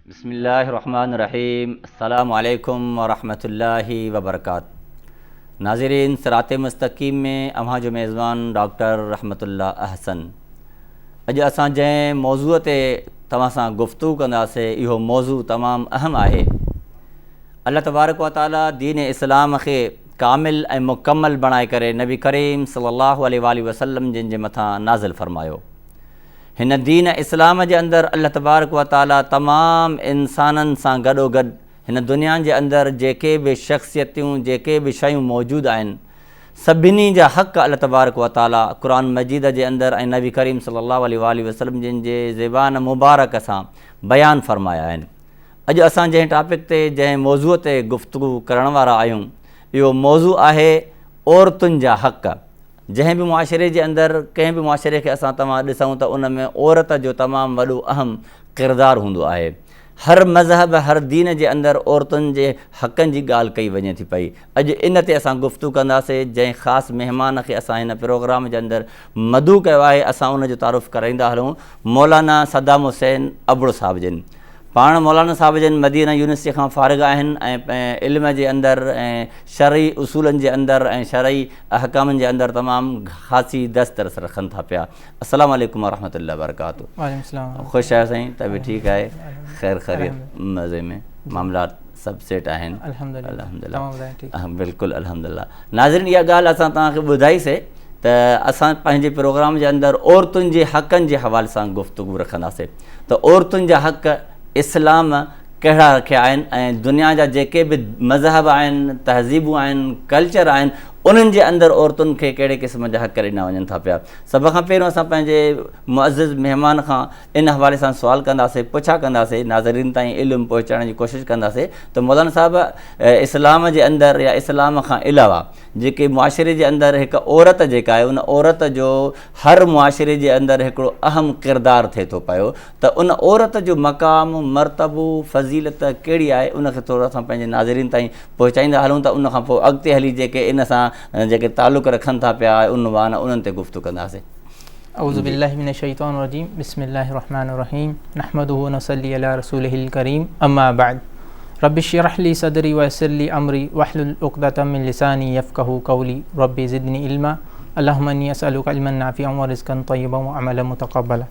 बिस्मिल्लाहिर्रहमानिर्रहीम। अस्सलामु अलैकुम वरहमतुल्लाहि वबरकातुहू। नाज़रीन, सिरात मुस्तक़ीम में अव्हां जो मेज़बान डॉक्टर रहमतुल्लाह अहसन। अॼु असां जंहिं मौज़ूअ ते तव्हां सां गुफ़्तगू कंदासीं, इहो मौज़ू तमामु अहम आहे। अल्लाह तबारक व तआला दीन इस्लाम खे कामिल ऐं मुकमल बणाए करे नबी करीम सल्लल्लाहु अलैहि वसल्लम जिन जे मथां नाज़िल फ़रमायो। हिन दीन इस्लाम जे अंदरि अल्लाह तबारक व तआला तमामु इंसाननि सां गॾोगॾु हिन दुनिया जे अंदरि जेके बि शख़्सियतूं, जेके बि शयूं मौजूदु आहिनि, सभिनी जा हक़ अल्लाह तबारक व तआला क़ुरान मजीद जे अंदरि ऐं नबी करीम सल्लल्लाहु अलैहि वसल्लम जिन जे ज़बान मुबारक सां बयानु फ़रमाया आहिनि। अॼु असां जंहिं टॉपिक ते, जंहिं मौज़ूअ ते गुफ़्तगू करण वारा आहियूं, इहो मौज़ू आहे औरतुनि जा हक़। जंहिं बि मुआशिरे जे अंदरि, कंहिं बि मुआशिरे खे असां तव्हां ॾिसूं त उन में औरत जो तमामु वॾो अहम किरदारु हूंदो आहे। हर मज़हब, हर दीन जे अंदरि औरतुनि जे हक़नि जी ॻाल्हि कई वञे थी पई। अॼु इन ते असां गुफ़्तगू कंदासीं। जंहिं ख़ासि महिमान खे असां हिन प्रोग्राम जे अंदरि मदू कयो आहे, असां उन जो तारुफ़ कराईंदा हलूं मौलाना सद्दाम हुसैन अबड़ो साहिब जिन। पाण मौलाना साहिब जिन मदीना यूनिवर्सिटी खां फ़ारिग़ आहिनि ऐं इल्म जे अंदरि ऐं शरई उसूलनि जे अंदरि ऐं शरई अहकामनि जे अंदरि तमामु ख़ासी दस्तरस रखनि था पिया। अस्सलामु अलैकुम वरहमतुल्लाहि वबरकातुहू। ख़ुशि आहियो साईं? तबीअत ठीकु आहे? ख़ैर ख़ैरियत, मज़े में, मामलात सभु सेट आहिनि? अल्हम्दुलिल्लाह, बिल्कुलु अल्हम्दुलिल्लाह। नाज़रीन, इहा ॻाल्हि असां तव्हांखे ॿुधाईसीं त असां पंहिंजे प्रोग्राम जे अंदरि औरतुनि जे हक़नि जे हवाले सां गुफ़्तगू रखंदासीं त औरतुनि जा हक़ इस्लाम कहिड़ा रखिया आहिनि ऐं दुनिया जा जेके बि मज़हब आहिनि, तहज़ीबूं आहिनि, कल्चर आहिनि, उन्हनि जे अंदरि औरतुनि खे कहिड़े क़िस्म जा हक़ ॾिना वञनि था पिया। सभ खां पहिरियों असां पंहिंजे मुअज़्ज़िज़ महिमान खां इन हवाले सां सुवालु कंदासीं, पुछा कंदासीं, नाज़रीन ताईं इल्मु पहुचाइण जी कोशिशि कंदासीं त मौलाना साहिबु, इस्लाम जे अंदरि या इस्लाम खां अलावा जेके मुआशिरे जे अंदरि हिकु औरत जेका आहे, उन औरत जो हर मुआशिरे जे अंदरि हिकिड़ो अहम किरदारु थिए थो पियो, त उन औरत जो मक़ाम, मर्तबो, फ़ज़ीलत कहिड़ी आहे, उनखे थोरो असां पंहिंजे नाज़रीन ताईं पहुचाईंदा हलूं त उनखां पोइ अॻिते हली जेके इन सां जेके तालुक़ रखनि था पिया उनवान, उन्हनि ते गुफ़्तगू कंदासीं। औज़ु बिल्लाहि मिनश शैतानिर रजीम। बिस्मिल्लाहिर रहमानिर रहीम। नहमदुहु व नसल्ली अला रसूलिहिल करीम। अम्मा बाद। रब्बि इश्रह ली सदरी व यस्सिर ली अमरी वहलुल उक़दतम मिन लिसानी यफ़क़हू क़ौली। रब्बि ज़िदनी इल्मा। अल्लाहुम्मा इन्नी असअलुका इल्मन नाफ़िअन व रिज़्क़न तय्यिबन व अमलन मुतक़ब्बला।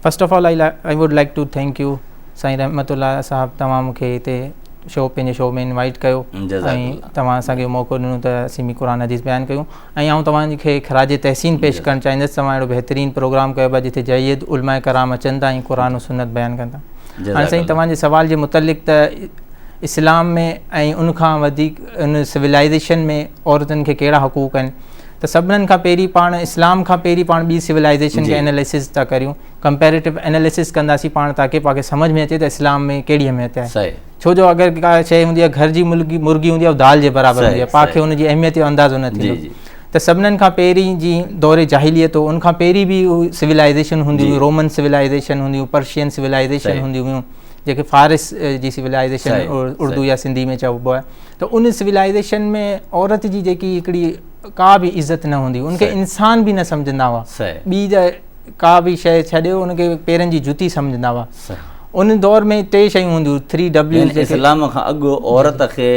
First of all I would like to thank you Sain Rahmatullah साहब, तव्हां मूंखे हिते पंहिंजे शो में इनवाइट कयो ऐं तव्हां असांखे मौक़ो ॾिनो त असीं बि क़ुरान हदीस बयानु कयूं। ऐं आउं तव्हांखे ख़राज तहसीन पेश करणु चाहींदुसि। तव्हां अहिड़ो बहितरीनु प्रोग्राम कयो आहे जिथे जयद उलमा कराम अचनि था ऐं क़ुरान सुन्नत बयानु कनि था। हाणे साईं, तव्हांजे सवाल जे मुतलिक़ त इस्लाम में ऐं उनखां वधीक उन सिविलाइज़ेशन में औरतुनि खे कहिड़ा हक़ूक़ आहिनि, त सभिनीनि खां पहिरीं पाण इस्लाम खां पहिरीं पाण ॿी सिविलाइज़ेशन खे एनालिसिस था करियूं, कंपेरेटिव एनालिसिस कंदासीं पाण, ताकी पाण सम्झ में अचे त इस्लाम में कहिड़ी अहमियत आहे। छो जो अगरि का शइ हूंदी आहे, घर जी मुर्गी हूंदी आहे, दाल जे बराबरि हूंदी आहे, पाण खे हुनजी अहमियत जो अंदाज़ो न थींदो। त सभिनीनि खां पहिरीं जी दौरे जाहिलियत हो, उनखां पहिरीं बि सिविलाइज़ेशन हूंदी हुई, रोमन सिविलाइज़ेशन हूंदी हुई, पर्शियन सिविलाइज़ेशन हूंदी हुयूं, जेके फ़ारिस जी सिविलाइज़ेशन उर्दू या सिंधी में चइबो आहे। त उन सिविलाइज़ेशन में औरत जी जेकी हिकिड़ी का बि इज़त न हूंदी, उनखे इंसान बि न सम्झंदा हुआ, ॿी का बि शइ छॾियो उनखे पेरनि जी जुती सम्झंदा हुआ। उन दौर में टे शयूं हूंदियूं, 3W। इस्लाम खां अॻु औरत खे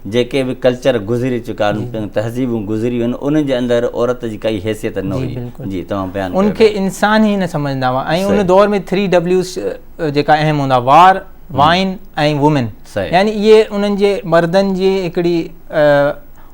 जेके बि कल्चर गुज़री चुका आहिनि, तहज़ीबूं गुज़रियूं आहिनि, उन जे अंदरि औरत जी काई हैसियत न हुई। जी, तव्हां बयानु उनखे इंसान ई न सम्झंदा हुआ। ऐं उन दौर में 3Ws जेका अहम हूंदा, वार, वाइन ऐं वुमेन, यानी इहे उन्हनि जे मर्दनि जी हिकिड़ी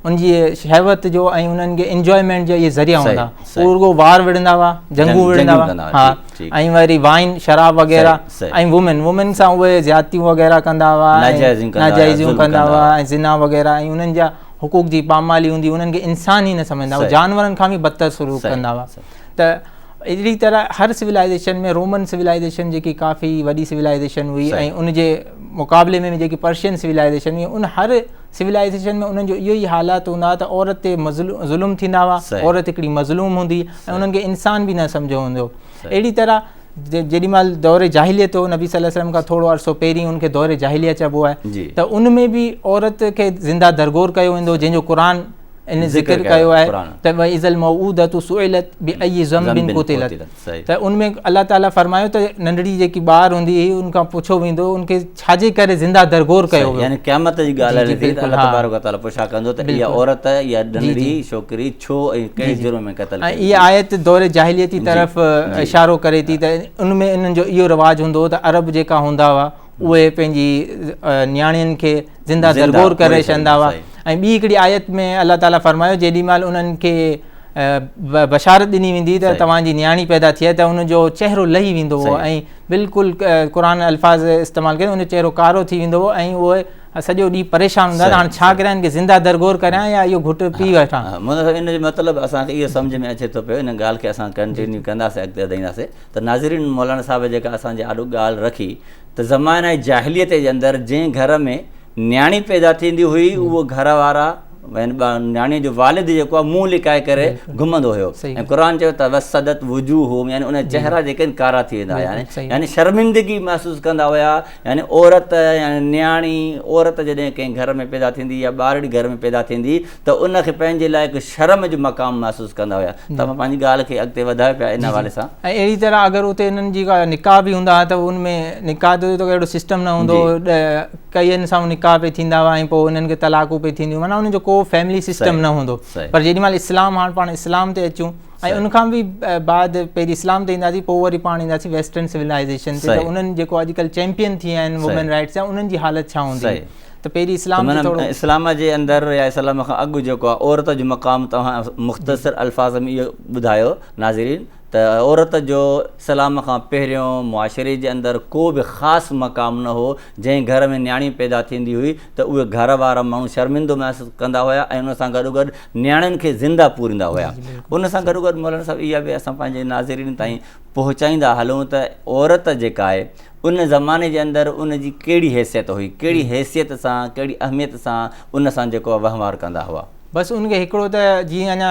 उनजी शहवत जो ऐं उन्हनि खे इंजॉयमेंट जो इहे ज़रिया हूंदा। उहो वार विढ़ंदा हुआ, जंगू विढ़ंदा हुआ, हा, ऐं वरी वाइन, शराब वग़ैरह, ऐं वुमेन सां उहे ज़्यादतियूं वग़ैरह कंदा हुआ, नाजाइज़ियूं कंदा हुआ ऐं ज़िना वग़ैरह, ऐं उन्हनि जा हुकूक जी पामाली हूंदी, उन्हनि खे इंसान ई न सम्झंदा हुआ, जानवरनि खां बि बदतर सलूक कंदा हुआ। त अहिड़ी तरह हर सिविलाइज़ेशन में, रोमन सिविलाइज़ेशन जेकी काफ़ी वॾी सिविलाइज़ेशन हुई, ऐं उनजे मुक़ाबले में जेकी पर्शियन सिविलाइज़ेशन हुई, उन हर सिविलाइज़ेशन में उन्हनि जो इहो ई हालात हूंदा त औरत ते ज़ुल्म थींदा हुआ, औरत हिकिड़ी मज़लूम हूंदी ऐं उन्हनि खे इंसान बि न सम्झो हूंदो। अहिड़ी तरह जेॾीमहिल दौरे जाहिलियत हो, नबी सल्लल्लाहु अलैहि वसल्लम खां थोरो अर्सो पहिरीं उनखे दौरे जाहिलियत चइबो आहे, त उन में बि औरत खे ज़िंदा दरगोर कयो वेंदो, जंहिंजो क़ुरान इन ज़िक्र कयो आहे त वइज़ल मऊदतु सुइलत बिअय्यि ज़म्बिन कुतिलत, त उनमें अल्लाह ताला फरमायो त नंढड़ी जेकी ॿार हूंदी हुई उनखां पुछो वेंदो उनखे छाजे करे ज़िंदा दरगोर कयो वियो, यानी क़यामत जी ॻाल्हि थी त अल्लाह तबारक व तआला पुछा कंदो त इहा औरत या नंढड़ी छोकिरी छो ऐं कहिड़े जुर्म में क़त्ल कई। इहा आयत दौरे जाहिलियती तरफ़ इशारो करे थी त उनमें इन्हनि जो इहो रिवाजु हूंदो हो त अरब जेका हूंदा हुआ उहे पंहिंजी नियाणियुनि खे ज़िंदा दरगोर करे छॾंदा हुआ। ऐं ॿी हिकिड़ी आयत में अल्लाह ताला फरमायो जेॾी महिल उन्हनि खे बशारत ॾिनी वेंदी त तव्हांजी नियाणी पैदा थिए त उनजो चहिरो लही वेंदो हो ऐं बिल्कुलु क़ुरान अल्फाज़ इस्तेमालु कयो उन चहिरो कारो थी वेंदो हो ऐं उहे सॼो ॾींहुं परेशान हूंदा त हाणे छा करियां की ज़िंदा दरगोर करियां या इहो घुट पी वठां। इन जो मतिलबु असांखे इहो सम्झ में अचे थो पियो, इन ॻाल्हि खे असां कंटिन्यू कंदासीं, अॻिते वधाईंदासीं। त नाज़रीन मौलाना साहिब जेका असांजे आॾो ॻाल्हि रखी त ज़माने जहिलियत जे अंदरि जंहिं घर में नियाणी पैदा थींदी हुई उहो घर वारा नियाणीअ जो वालिद जेको आहे मुंहुं लिकाए करे घुमंदो हुयो ऐं क़ुर चयो त वसदत वजूहुम, यानी उन चेहरा जेके आहिनि कारा थी वेंदा हुया, यानी शर्मिंदगी महसूसु कंदा हुया। यानी औरत यानी नियाणी औरत जॾहिं कंहिं घर में पैदा थींदी या ॿारड़ी घर में पैदा थींदी त उनखे पंहिंजे लाइ हिकु शर्म जो मक़ाम महसूसु कंदा हुया। त मां पंहिंजी ॻाल्हि खे अॻिते वधायो पिया इन हवाले सां। ऐं अहिड़ी तरह अगरि उते इन्हनि जी निकाह बि हूंदा हुआ त उनमें निकाह जो त अहिड़ो सिस्टम न हूंदो, कईअनि सां निकाह पे थींदा हुआ ऐं पोइ उन्हनि खे तलाक़ूं पे थींदियूं, माना उनजो को फैमिली सिस्टम न हूंदो। पर जेॾी महिल इस्लाम हाणे पाण इस्लाम ते अचूं ऐं उनखां बि बाद पहिरीं इस्लाम ते ईंदासीं पोइ वरी पाण ईंदासीं वेस्टर्न सिविलाइज़ेशन ते, त उन्हनि जेको अॼुकल्ह चैंपियन थी विया आहिनि वुमेन राइट्स जा उन्हनि जी हालत छा हूंदी। त पहिरीं इस्लाम जे अंदरि या इस्लाम खां अॻु जेको आहे औरत जो मक़ाम तव्हां मुख़्तसर अल्फाज़ में इहो ॿुधायो नाज़रीन त औरत जो इस्लाम खां पहिरियों मुआशरे जे अंदरि को बि ख़ासि मक़ाम न हो। जंहिं घर में नियाणी पैदा थींदी हुई त उहे घर वारा माण्हू शर्मिंदो महसूसु कंदा हुया ऐं उन सां गॾोगॾु नियाणियुनि खे ज़िंदा पूरींदा हुया। उन सां गॾोगॾु मौलाना साहिबु इहा बि असां पंहिंजे नाज़रीन ताईं पहुचाईंदा हलूं त औरत जेका आहे उन ज़माने जे अंदरि उन जी कहिड़ी हैसियत हुई, कहिड़ी हैसियत सां कहिड़ी अहमियत सां उन सां जेको वहिंवार कंदा हुआ। बसि उनखे हिकिड़ो त जीअं अञा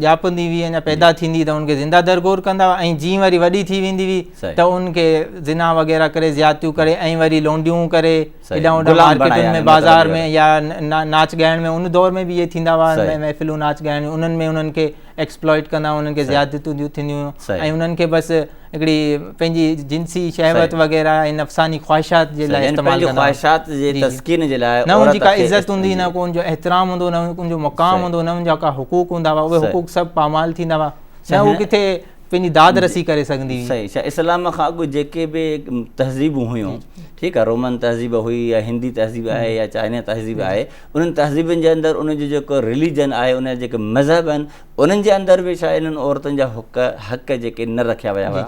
ॼापंदी हुई अञा पैदा थींदी त उनखे ज़िंदा दरगोर कंदा हुआ ऐं जीअं वरी वॾी थी वेंदी हुई त उनखे ज़िना वग़ैरह करे ज़्यादतियूं करे ऐं वरी लोंडियूं करे हेॾां होॾां मार्केटुनि में बाज़ार में या नाच ॻाइण में उन दौर में बि इहे थींदा हुआ महफ़िलूं नाच ॻाइण उन्हनि में उन्हनि खे एक्सप्लॉइट कंदा, उन्हनि खे ज़्यादतियूं थींदियूं ऐं उन्हनि खे बसि हिकिड़ी पंहिंजी जिनसी शहवत वग़ैरह ऐं नफ़सानी ख़्वाहिशात जे लाइ इस्तेमालु कंदा, न उनजी का इज़त हूंदी, न को उनजो एहतराम हूंदो, न उनजो मुक़ाम हूंदो, न उनजा का हुकूक हूंदा हुआ, उहे हुकूक सभु पामाल थींदा हुआ, न उहो किथे पंहिंजी दाद रसी करे सघंदी हुई। सही, इस्लाम खां अॻु जेके बि तहज़ीबूं हुयूं, ठीकु आहे, रोमन तहज़ीब हुई या हिंदी तहज़ीब आहे या चाइना तहज़ीब आहे, उन्हनि तहज़ीबनि जे अंदरि उनजो जेको रिलीजन आहे, उन जेके मज़हब आहिनि उन्हनि जे अंदरि बि छा इन्हनि औरतुनि जा हक़ जेके न रखिया विया हुआ।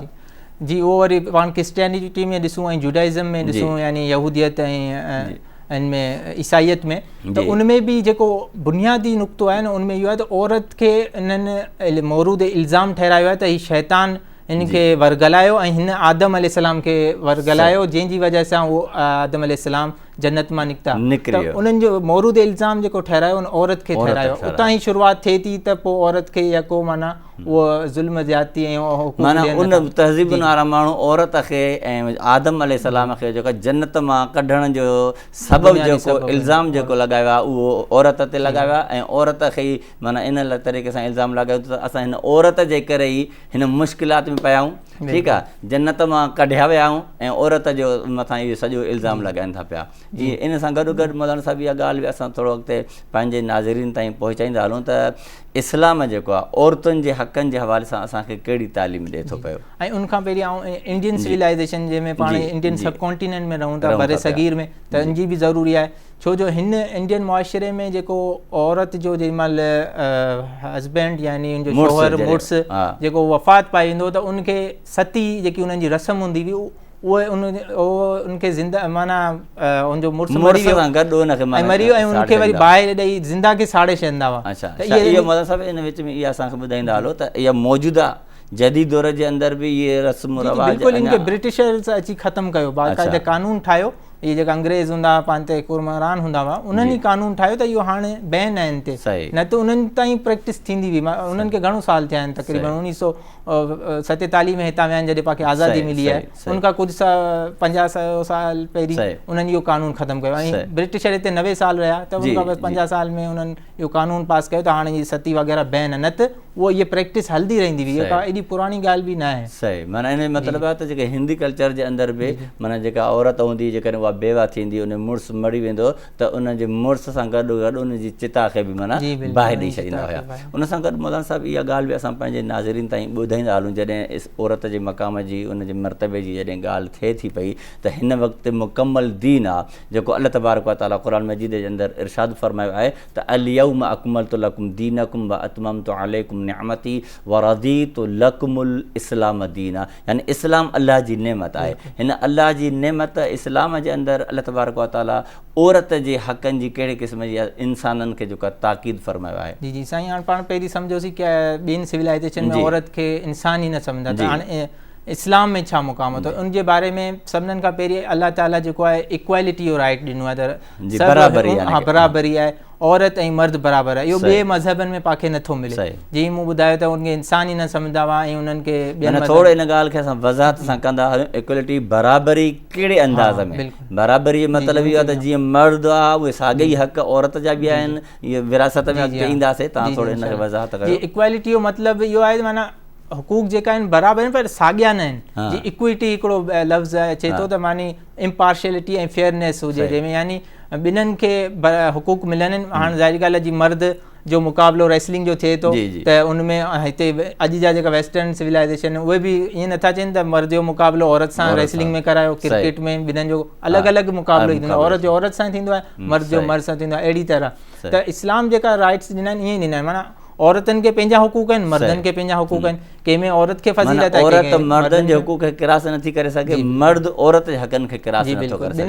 जी, उहो वरी पाण क्रिस्टियनिटी में ॾिसूं ऐं जुडाइज़म में ॾिसूं, यानी यहूदियत ऐं इनमें ईसाईयत में, त उनमें बि जेको बुनियादी नुक़्तो आहे न उनमें इहो आहे त औरत खे इन्हनि मौरूद इल्ज़ाम ठहिरायो आहे त हीउ शैतान इनखे वरगलायो ऐं हिन आदम अलैहिस्सलाम खे वरगलायो, जंहिंजी वजह सां उहो आदम अलैहिस्सलाम जन्नत मां निकिता। त उन्हनि जो मौरूद इल्ज़ाम जेको ठहिरायो उन औरत खे ठहिरायो, उतां ई शुरूआति थिए थी त पोइ औरत खे या को माना उहो ज़ुल्म ज़्यादती ऐं माना उन तहज़ीबुनि वारा माण्हू औरत खे ऐं आदम अलैहिस्सलाम खे जेको जन्नत मां कढण जो सबबु जेको इल्ज़ाम जेको लॻायो आहे उहो औरत ते लॻायो आहे ऐं औरत खे ई माना इन तरीक़े सां इल्ज़ाम लॻायो त असां हिन औरत जे करे ई हिन मुश्किलात में पिया आहियूं, ठीकु आहे, जन्नत मां कढिया विया आहियूं ऐं औरत जो मथां इहो सॼो इल्ज़ाम लॻाइनि था पिया। इन सां गॾोगॾु मौलाना साहिब इहा ॻाल्हि बि असां थोरो अॻिते पंहिंजे नाज़रीन ताईं पहुचाईंदा हलूं त इस्लाम जेको आहे औरतुनि जे हक़नि जे हवाले सां असांखे कहिड़ी तालीम ॾिए थो पियो। ऐं उनखां पहिरीं इंडियन सिविलाइज़ेशन जंहिंमें पाण इंडियन सब कॉन्टिनेंट में रहूं था, बर सगीर में, त इनजी बि ज़रूरी आहे, छो जो हिन इंडियन मुआशरे में जेको औरत जो जेॾी महिल हस्बैंड यानी उनजो शोहर मुड़ुस जेको वफ़ात पाए ईंदो त उनखे सती जेकी उन्हनि जी रस्म हूंदी हुई उहे उनखे ज़िंदा माना उनजो मुड़ुस मरी वियो ऐं उनखे वरी ॿाहिरि ॾेई ज़िंदा खे साड़े छॾींदा हुआ। इहो मतिलबु सभु इन विच में इहा असांखे ॿुधाईंदा हलो त इहा मौजूदा जदीद दौर जे अंदरि बि इहे रस्म रवाज बिल्कुलु इनखे ब्रिटिशर्स अची ख़तमु कयो, बाक़ाइदा कानून ठाहियो, इहे जेका अंग्रेज़ हूंदा हुआ पाण ते हुकुमरान हूंदा हुआ उन्हनि ई कानून ठाहियो त इहो हाणे बैन आहे हिन ते, न त उन्हनि ताईं प्रैक्टिस थींदी हुई। उन्हनि खे घणो साल थिया आहिनि, तक़रीबन 1900 47 में हितां विया आहिनि जॾहिं पाण खे आज़ादी मिली आहे, उनखां कुझु 50 साल पहिरीं उन्हनि इहो कानून ख़तमु कयो ऐं ब्रिटिशर हिते 90 साल रहिया त उनखां बसि 50 साल में उन्हनि इहो कानून पास कयो त हाणे इहे सती वग़ैरह बैन, न त उहो इहा प्रैक्टिस हलंदी रहंदी हुई, का एॾी पुराणी ॻाल्हि बि न आहे। सही, माना इन मतिलबु आहे त जेके हिंदी कल्चर जे अंदरि बि माना जेका औरत हूंदी जेकॾहिं उहा बेवा थींदी, उन मुड़ुसु मरी वेंदो त उनजे मुड़ुस सां गॾु गॾु उनजी चिता खे बि माना बाहि ॾेई छॾींदा हुया। उन सां गॾु मौलाना साहिबु इहा ॻाल्हि बि असां पंहिंजे नाज़रीन ताईं ॿुधाईंदा हलूं, जॾहिं औरत जे मक़ाम जी उनजे मर्तबे जी जॾहिं ॻाल्हि थिए थी पई त हिन वक़्तु मुकमल दीन आहे जेको अल्लाह तबारक व तआला क़ुरान मजीद जे अंदरि इरशाद फरमायो आहे त अल-यौम अकमलतु लकुम दीनकुम व अतममतु अलैकुम निअमती व रदीतु लकुमुल इस्लाम दीना, यानी इस्लाम अल्लाह जी नेमत आहे। हिन अल्लाह जी नेमत इस्लाम जे अंदरि अल्लाह तबारक व तआला औरत जे हक़नि जी कहिड़े क़िस्म जी इंसाननि खे जेका ताक़ीद फरमायो आहे। जी जी साईं, हाणे पाण पहिरीं सम्झोसीं की ॿियनि सिविलाइज़ेशन में औरत खे इंसान ई न सम्झंदा, त हाणे इस्लाम में छा मुक़ाम आहे, त उनजे बारे में सभिनीनि खां पहिरीं अल्लाह ताला जेको आहे इक्वालिटी जो राइट ॾिनो आहे, त बराबरी आहे, औरत ऐं मर्द बराबरि आहे। इहो ॿिए मज़हबनि में पाण खे नथो मिले। जीअं मूं ॿुधायो त उनखे इंसान ई न सम्झंदा हुआ ऐं उन्हनि खे थोरो इन ॻाल्हि खे असां वज़ाहत सां कंदा आहियूं, इक्वलिटी बराबरी कहिड़े अंदाज़ में, बराबरी जो मतिलबु इहो आहे त जीअं मर्द आहे उहे साॻई हक़ औरत जा बि आहिनि, इहे विरासत में अॻिते ईंदासीं, तव्हां थोरो हिन खे वज़ाहत कयो। इक्वालिटी जो मतिलबु इहो आहे माना हुकूक जेका आहिनि बराबरि आहिनि पर साॻिया न आहिनि। जीअं इक्विटी हिकिड़ो लफ़्ज़ अचे थो त मानी इम्पार्शियलिटी ऐं फेयरनेस हुजे, जंहिंमें यानी ॿिन्हिनि खे हुकूक मिलनि। हाणे ज़ाहिर ॻाल्हि आहे जी मर्द जो मुक़ाबिलो रेसलिंग जो थिए थो त उनमें हिते अॼु जा जेका वेस्टर्न सिविलाइज़ेशन उहे बि ईअं नथा चवनि त मर्द जो मुक़ाबिलो औरत सां रेसलिंग में करायो, क्रिकेट में ॿिन्हिनि जो अलॻि अलॻि मुक़ाबिलो ई थींदो आहे, औरत जो औरत सां थींदो आहे, मर्द जो मर्द सां थींदो आहे। अहिड़ी तरह त इस्लाम जेका राइट्स ॾिना आहिनि ईअं ॾिना आहिनि, माना औरतनि खे पंहिंजा हुकूक आहिनि, मर्दनि खे पंहिंजा हुकूक आहिनि, कंहिंमें औरत खे फज़ीलत आहे, औरत मर्दनि जे हुकूक खे किरास नथी करे सघे, मर्द औरत जे हक़नि खे किरास नथो करे सघे।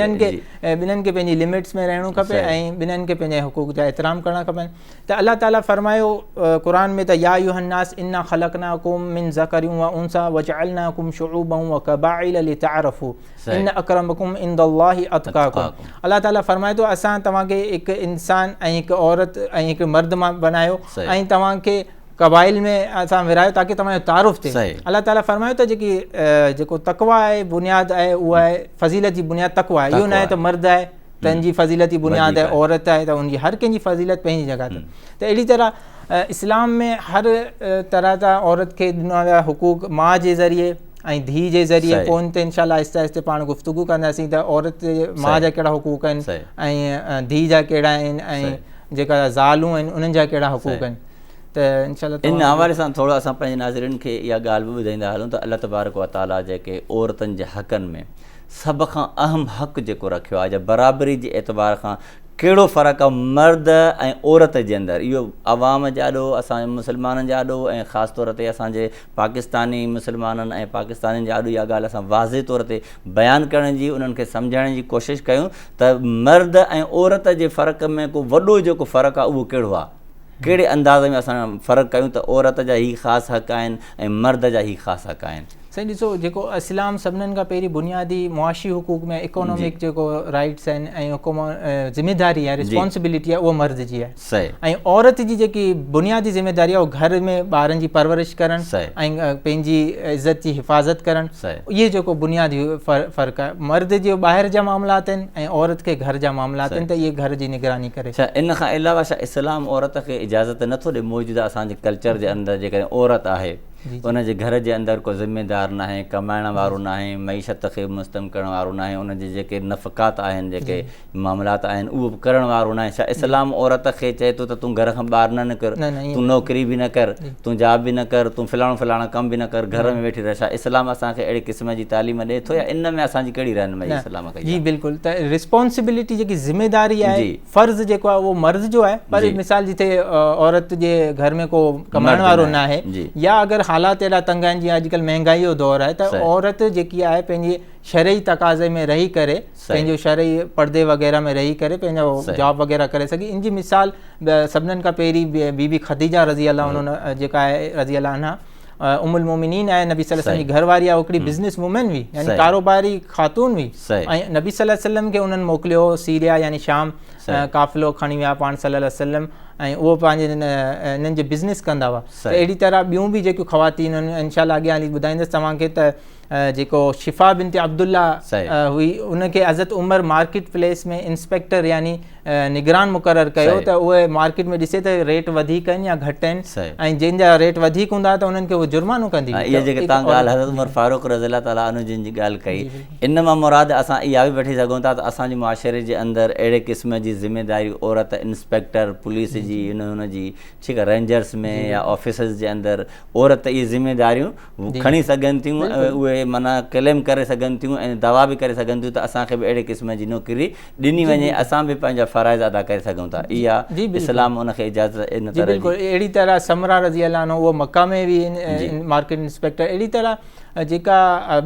ॿिन्हिनि खे पंहिंजी लिमिट्स में रहणो खपे ऐं ॿिन्हिनि खे पंहिंजे हुकूक जा एतिराम करणा खपनि। त अल्लाह ताला फरमायो क़ुरान में त या अय्युहन्नास इन्ना ख़लक़नाकुम मिन ज़करिन व उन्सा वजअलनाकुम शुऊबन व क़बाइल लितअरफू इन अक्रमकुम इंदल्लाहि अतकाकुम। अल्लाह ताला फरमाए थो असां तव्हांखे हिकु इंसान ऐं हिकु औरत ऐं हिकु मर्द मां बनायो ऐं तव्हांखे क़बाइल में असां विरायो ताकी तव्हांजो तारुफ़ थिए। अल्लाह ताला फरमायो त जेको तक़वा आहे बुनियाद आहे उहा आहे फज़ीलत जी बुनियाद तक़वा आहे। इहो न आहे त मर्द आहे तंहिंजी फज़ीलत जी बुनियाद आहे, औरत आहे त उनजी हर कंहिंजी फज़ीलत पंहिंजी जॻह ते। त अहिड़ी तरह इस्लाम में हर तरह जा औरत खे ॾिना विया हुकूक माउ जे ज़रिए ऐं धीउ जे ज़रिए। पोइ ते इंशाअल्लाह आहिस्ते आहिस्ते पाण गुफ़्तगू कंदासीं त औरत माउ जा कहिड़ा हुकूक आहिनि ऐं धीउ जा कहिड़ा आहिनि ऐं जेका ज़ालूं आहिनि उन्हनि जा कहिड़ा हुकूक आहिनि। त इंशाअल्लाह इन हवाले सां थोरो असां पंहिंजे नाज़रीन खे इहा ॻाल्हि बि ॿुधाईंदा हलूं त अल्लाह तबारक व तआला जेके औरतुनि जे हक़नि में सभ खां अहम हक़ जेको रखियो आहे, या बराबरी जे एतबार खां कहिड़ो फ़र्क़ु आहे मर्द ऐं औरत जे अंदरि, इहो अवाम जा ॾो असांजे मुस्लमाननि जा ॾो ऐं ख़ासि तौर ते असांजे पाकिस्तानी मुस्लमाननि ऐं पाकिस्तानियुनि जा ॾो इहा ॻाल्हि असां वाज़े तौर ते बयानु करण जी उन्हनि खे सम्झाइण जी कोशिशि कयूं त मर्द ऐं औरत जे फ़र्क़ में को वॾो जेको फ़र्क़ु आहे उहो कहिड़ो आहे, कहिड़े अंदाज़ में असां फ़र्क़ु कयूं त औरत जा ई ख़ासि हक़ आहिनि ऐं मर्द जा ई ख़ासि हक़ आहिनि। साईं ॾिसो जेको इस्लाम सभिनीनि खां पहिरीं बुनियादी मुआशी हुकूक में इकोनॉमिक जेको राइट्स आहिनि ऐं ज़िमेदारी आहे, रिस्पॉन्सिबिलिटी आहे, उहो मर्द जी आहे। ऐं औरत जी जेकी बुनियादी ज़िमेदारी आहे उहो घर में ॿारनि जी परवरिश करणु ऐं पंहिंजी इज़त जी हिफ़ाज़त करणु, इहे जेको बुनियादी फ़र्क़ु आहे। मर्द जो ॿाहिरि जा मामलात आहिनि ऐं औरत खे घर जा मामलात आहिनि, त इहे घर जी निगरानी करे। इन खां अलावा छा इस्लाम औरत खे इजाज़त नथो ॾिए मौजूदा असांजे कल्चर जे अंदरि जेकॾहिं औरत आहे उनजे घर जे अंदरि को ज़िमेदार न आहे, कमाइण वारो न आहे, मईशत खे मुस्तम करण वारो न आहे, उनजे जेके नफ़क़ात आहिनि जेके मामलात आहिनि उहो बि करण वारो न आहे। छा इस्लाम औरत खे चए थो त तूं घर खां ॿाहिरि न निकिर, तूं नौकिरी बि न कर, तूं जॉब बि न कर, तूं फलाणो कम बि न कर, घर में वेठी रह? छा इस्लाम असांखे अहिड़े क़िस्म जी तालीम ॾिए थो या इन में असांजी कहिड़ी रहनुमाई इस्लाम कई? जी बिल्कुलु, त रिस्पॉन्सिबिलिटी जेकी ज़िमेदारी आहे, फ़र्ज़ जेको आहे उहो मर्द जो आहे, पर मिसाल जिथे औरत जे घर में को कमाइण वारो न आहे या अगरि हालात अहिड़ा तंग आहिनि जीअं अॼुकल्ह महांगाई जो दौरु आहे, त औरत जेकी आहे पंहिंजे शरई तक़ाज़े में रही करे पंहिंजो शरई पर्दे वग़ैरह में रही करे पंहिंजो जॉब वग़ैरह करे सघे। इन जी मिसाल सभिनीनि खां पहिरीं बीबी ख़दीजा रज़ी अल्लाह उन्हनि जेका आहे रज़ी अल्लाह अन्हा उम्मुल मोमिनीन आहे, नबी सल्लल्लाहु अलैहि वसल्लम जी घरवारी आहे, हिकिड़ी बिज़नेस वूमेन हुई यानी कारोबारी ख़ातून हुई ऐं नबी सल्लल्लाहु अलैहि वसल्लम खे उन्हनि मोकिलियो सीरिया यानी शाम, काफ़िलो खणी विया पाण सल्लल्लाहु अलैहि वसल्लम ऐं उहो पंहिंजे इन्हनि जो बिज़नेस कंदा हुआ। त अहिड़ी तरह ॿियूं बि जेकियूं ख़वातीन आहिनि इंशाअल्लाह अॻियां हली ॿुधाईंदसि तव्हांखे त जेको शिफ़ा बिनत अब्दुल्ला हुई उनखे अज़त उमर मार्केट प्लेस में इंस्पेक्टर यानी निगरान मुक़ररु कयो त उहे मार्केट में ॾिसे त रेट वधीक आहिनि या घटि आहिनि ऐं जंहिंजा रेट वधीक हूंदा त उन्हनि खे उहो जुर्मानो कंदी। इहा जेके तव्हां ॻाल्हि हज़रत उमर फारूक रज़ियल्लाहु ताला अन्हु जिन जी ॻाल्हि कई, इन मां मुराद असां इहा बि वठी सघूं था त असांजे मुआशरे जे अंदरि अहिड़े क़िस्म जी ज़िमेदारी औरत इंस्पेक्टर पुलिस जी हुनजी ठीकु आहे रेंजर्स में या ऑफिसर्स जे अंदरि औरत इहे ज़िमेदारियूं खणी सघनि थियूं, उहे माना क्लेम करे सघनि थियूं ऐं दवा बि करे सघनि थियूं त असांखे बि अहिड़े क़िस्म जी नौकिरी ॾिनी वञे, असां बि पंहिंजा फ़राइज़ अदा करे सघूं था। इहा इस्लाम उनखे इजाज़त इन तरह बिल्कुलु अहिड़ी तरह समरा रज़ी अल्लाह अन्हा उहो मक्का में बि मार्केट इंस्पेक्टर, अहिड़ी तरह जेका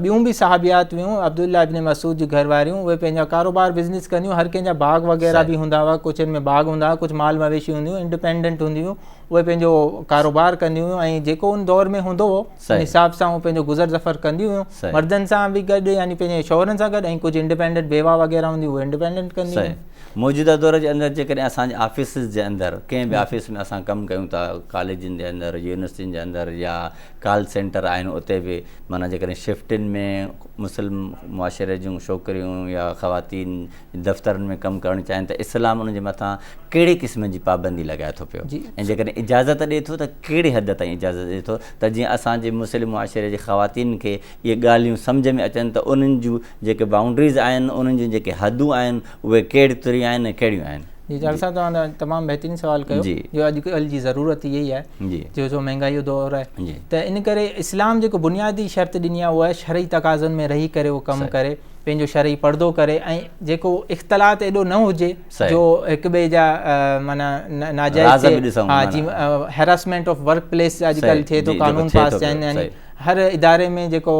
ॿियूं बि साहबियात हुयूं अब्दुल्ला इब्न मसूद जी घर वारियूं उहे पंहिंजा कारोबार बिज़नेस कंदियूं, हर कंहिंजा बाग वग़ैरह बि हूंदा हुआ, कुझु में बाग हूंदा हुआ, कुझु माल मवेशी हूंदियूं, इंडिपेंडेंट हूंदियूं, उहे पंहिंजो कारोबार कंदियूं हुयूं ऐं जेको उन दौर में हूंदो हो हिसाब सां उहे पंहिंजो गुज़र सफ़र कंदियूं हुयूं मर्दनि सां बि गॾु यानी पंहिंजे शौहरनि सां गॾु, ऐं कुझु इंडिपेंडेंट बेवा वग़ैरह हूंदियूं उहे इंडिपेंडेंट कंदियूं हुयूं। मौजूदा दौर जे अंदरि जेकॾहिं असांजे ऑफिसिस जे अंदरि कंहिं बि ऑफिस में असां कमु कयूं था, कॉलेजनि जे अंदरि यूनिवर्सिटियुनि जे अंदरि या कॉल सेंटर आहिनि, उते बि माना जेकॾहिं शिफ्टनि में मुस्लिम मुआशरे जूं छोकिरियूं या ख़वातीन दफ़्तरनि में कमु करणु चाहिनि त इस्लाम उन जे मथां कहिड़े क़िस्म जी पाबंदी लॻाए थो पियो ऐं जेकॾहिं इजाज़त ॾिए थो त कहिड़े हद ताईं इजाज़त ॾिए थो त जीअं असांजे मुस्लिम मुआशरे जे ख़वातीन खे इहे ॻाल्हियूं सम्झ में अचनि त उन्हनि जूं जेके बाउंड्रीज़ आहिनि, उन्हनि जूं जेके हदूं आहिनि उहे कहिड़ी तरी आहिनि ऐं कहिड़ियूं आहिनि। जी डाक्टर साहब तव्हां तमामु बहितरीनु सवालु कयो, जो अॼुकल्ह जी ज़रूरत इहा ई आहे जो महांगाई जो दौरु आहे, त इन करे इस्लाम जेको बुनियादी शर्त ॾिनी आहे उहा आहे शरई तक़ाज़नि में रही करे उहो कमु करे, पंहिंजो शरई पर्दो करे ऐं जेको इख़्तिलात एॾो न हुजे जो हिक ॿिए जा माना नाजाइज़ हैरासमेंट ऑफ वर्क प्लेस अॼुकल्ह थिए थो, कानून पास थिया आहिनि, यानी हर इदारे में जेको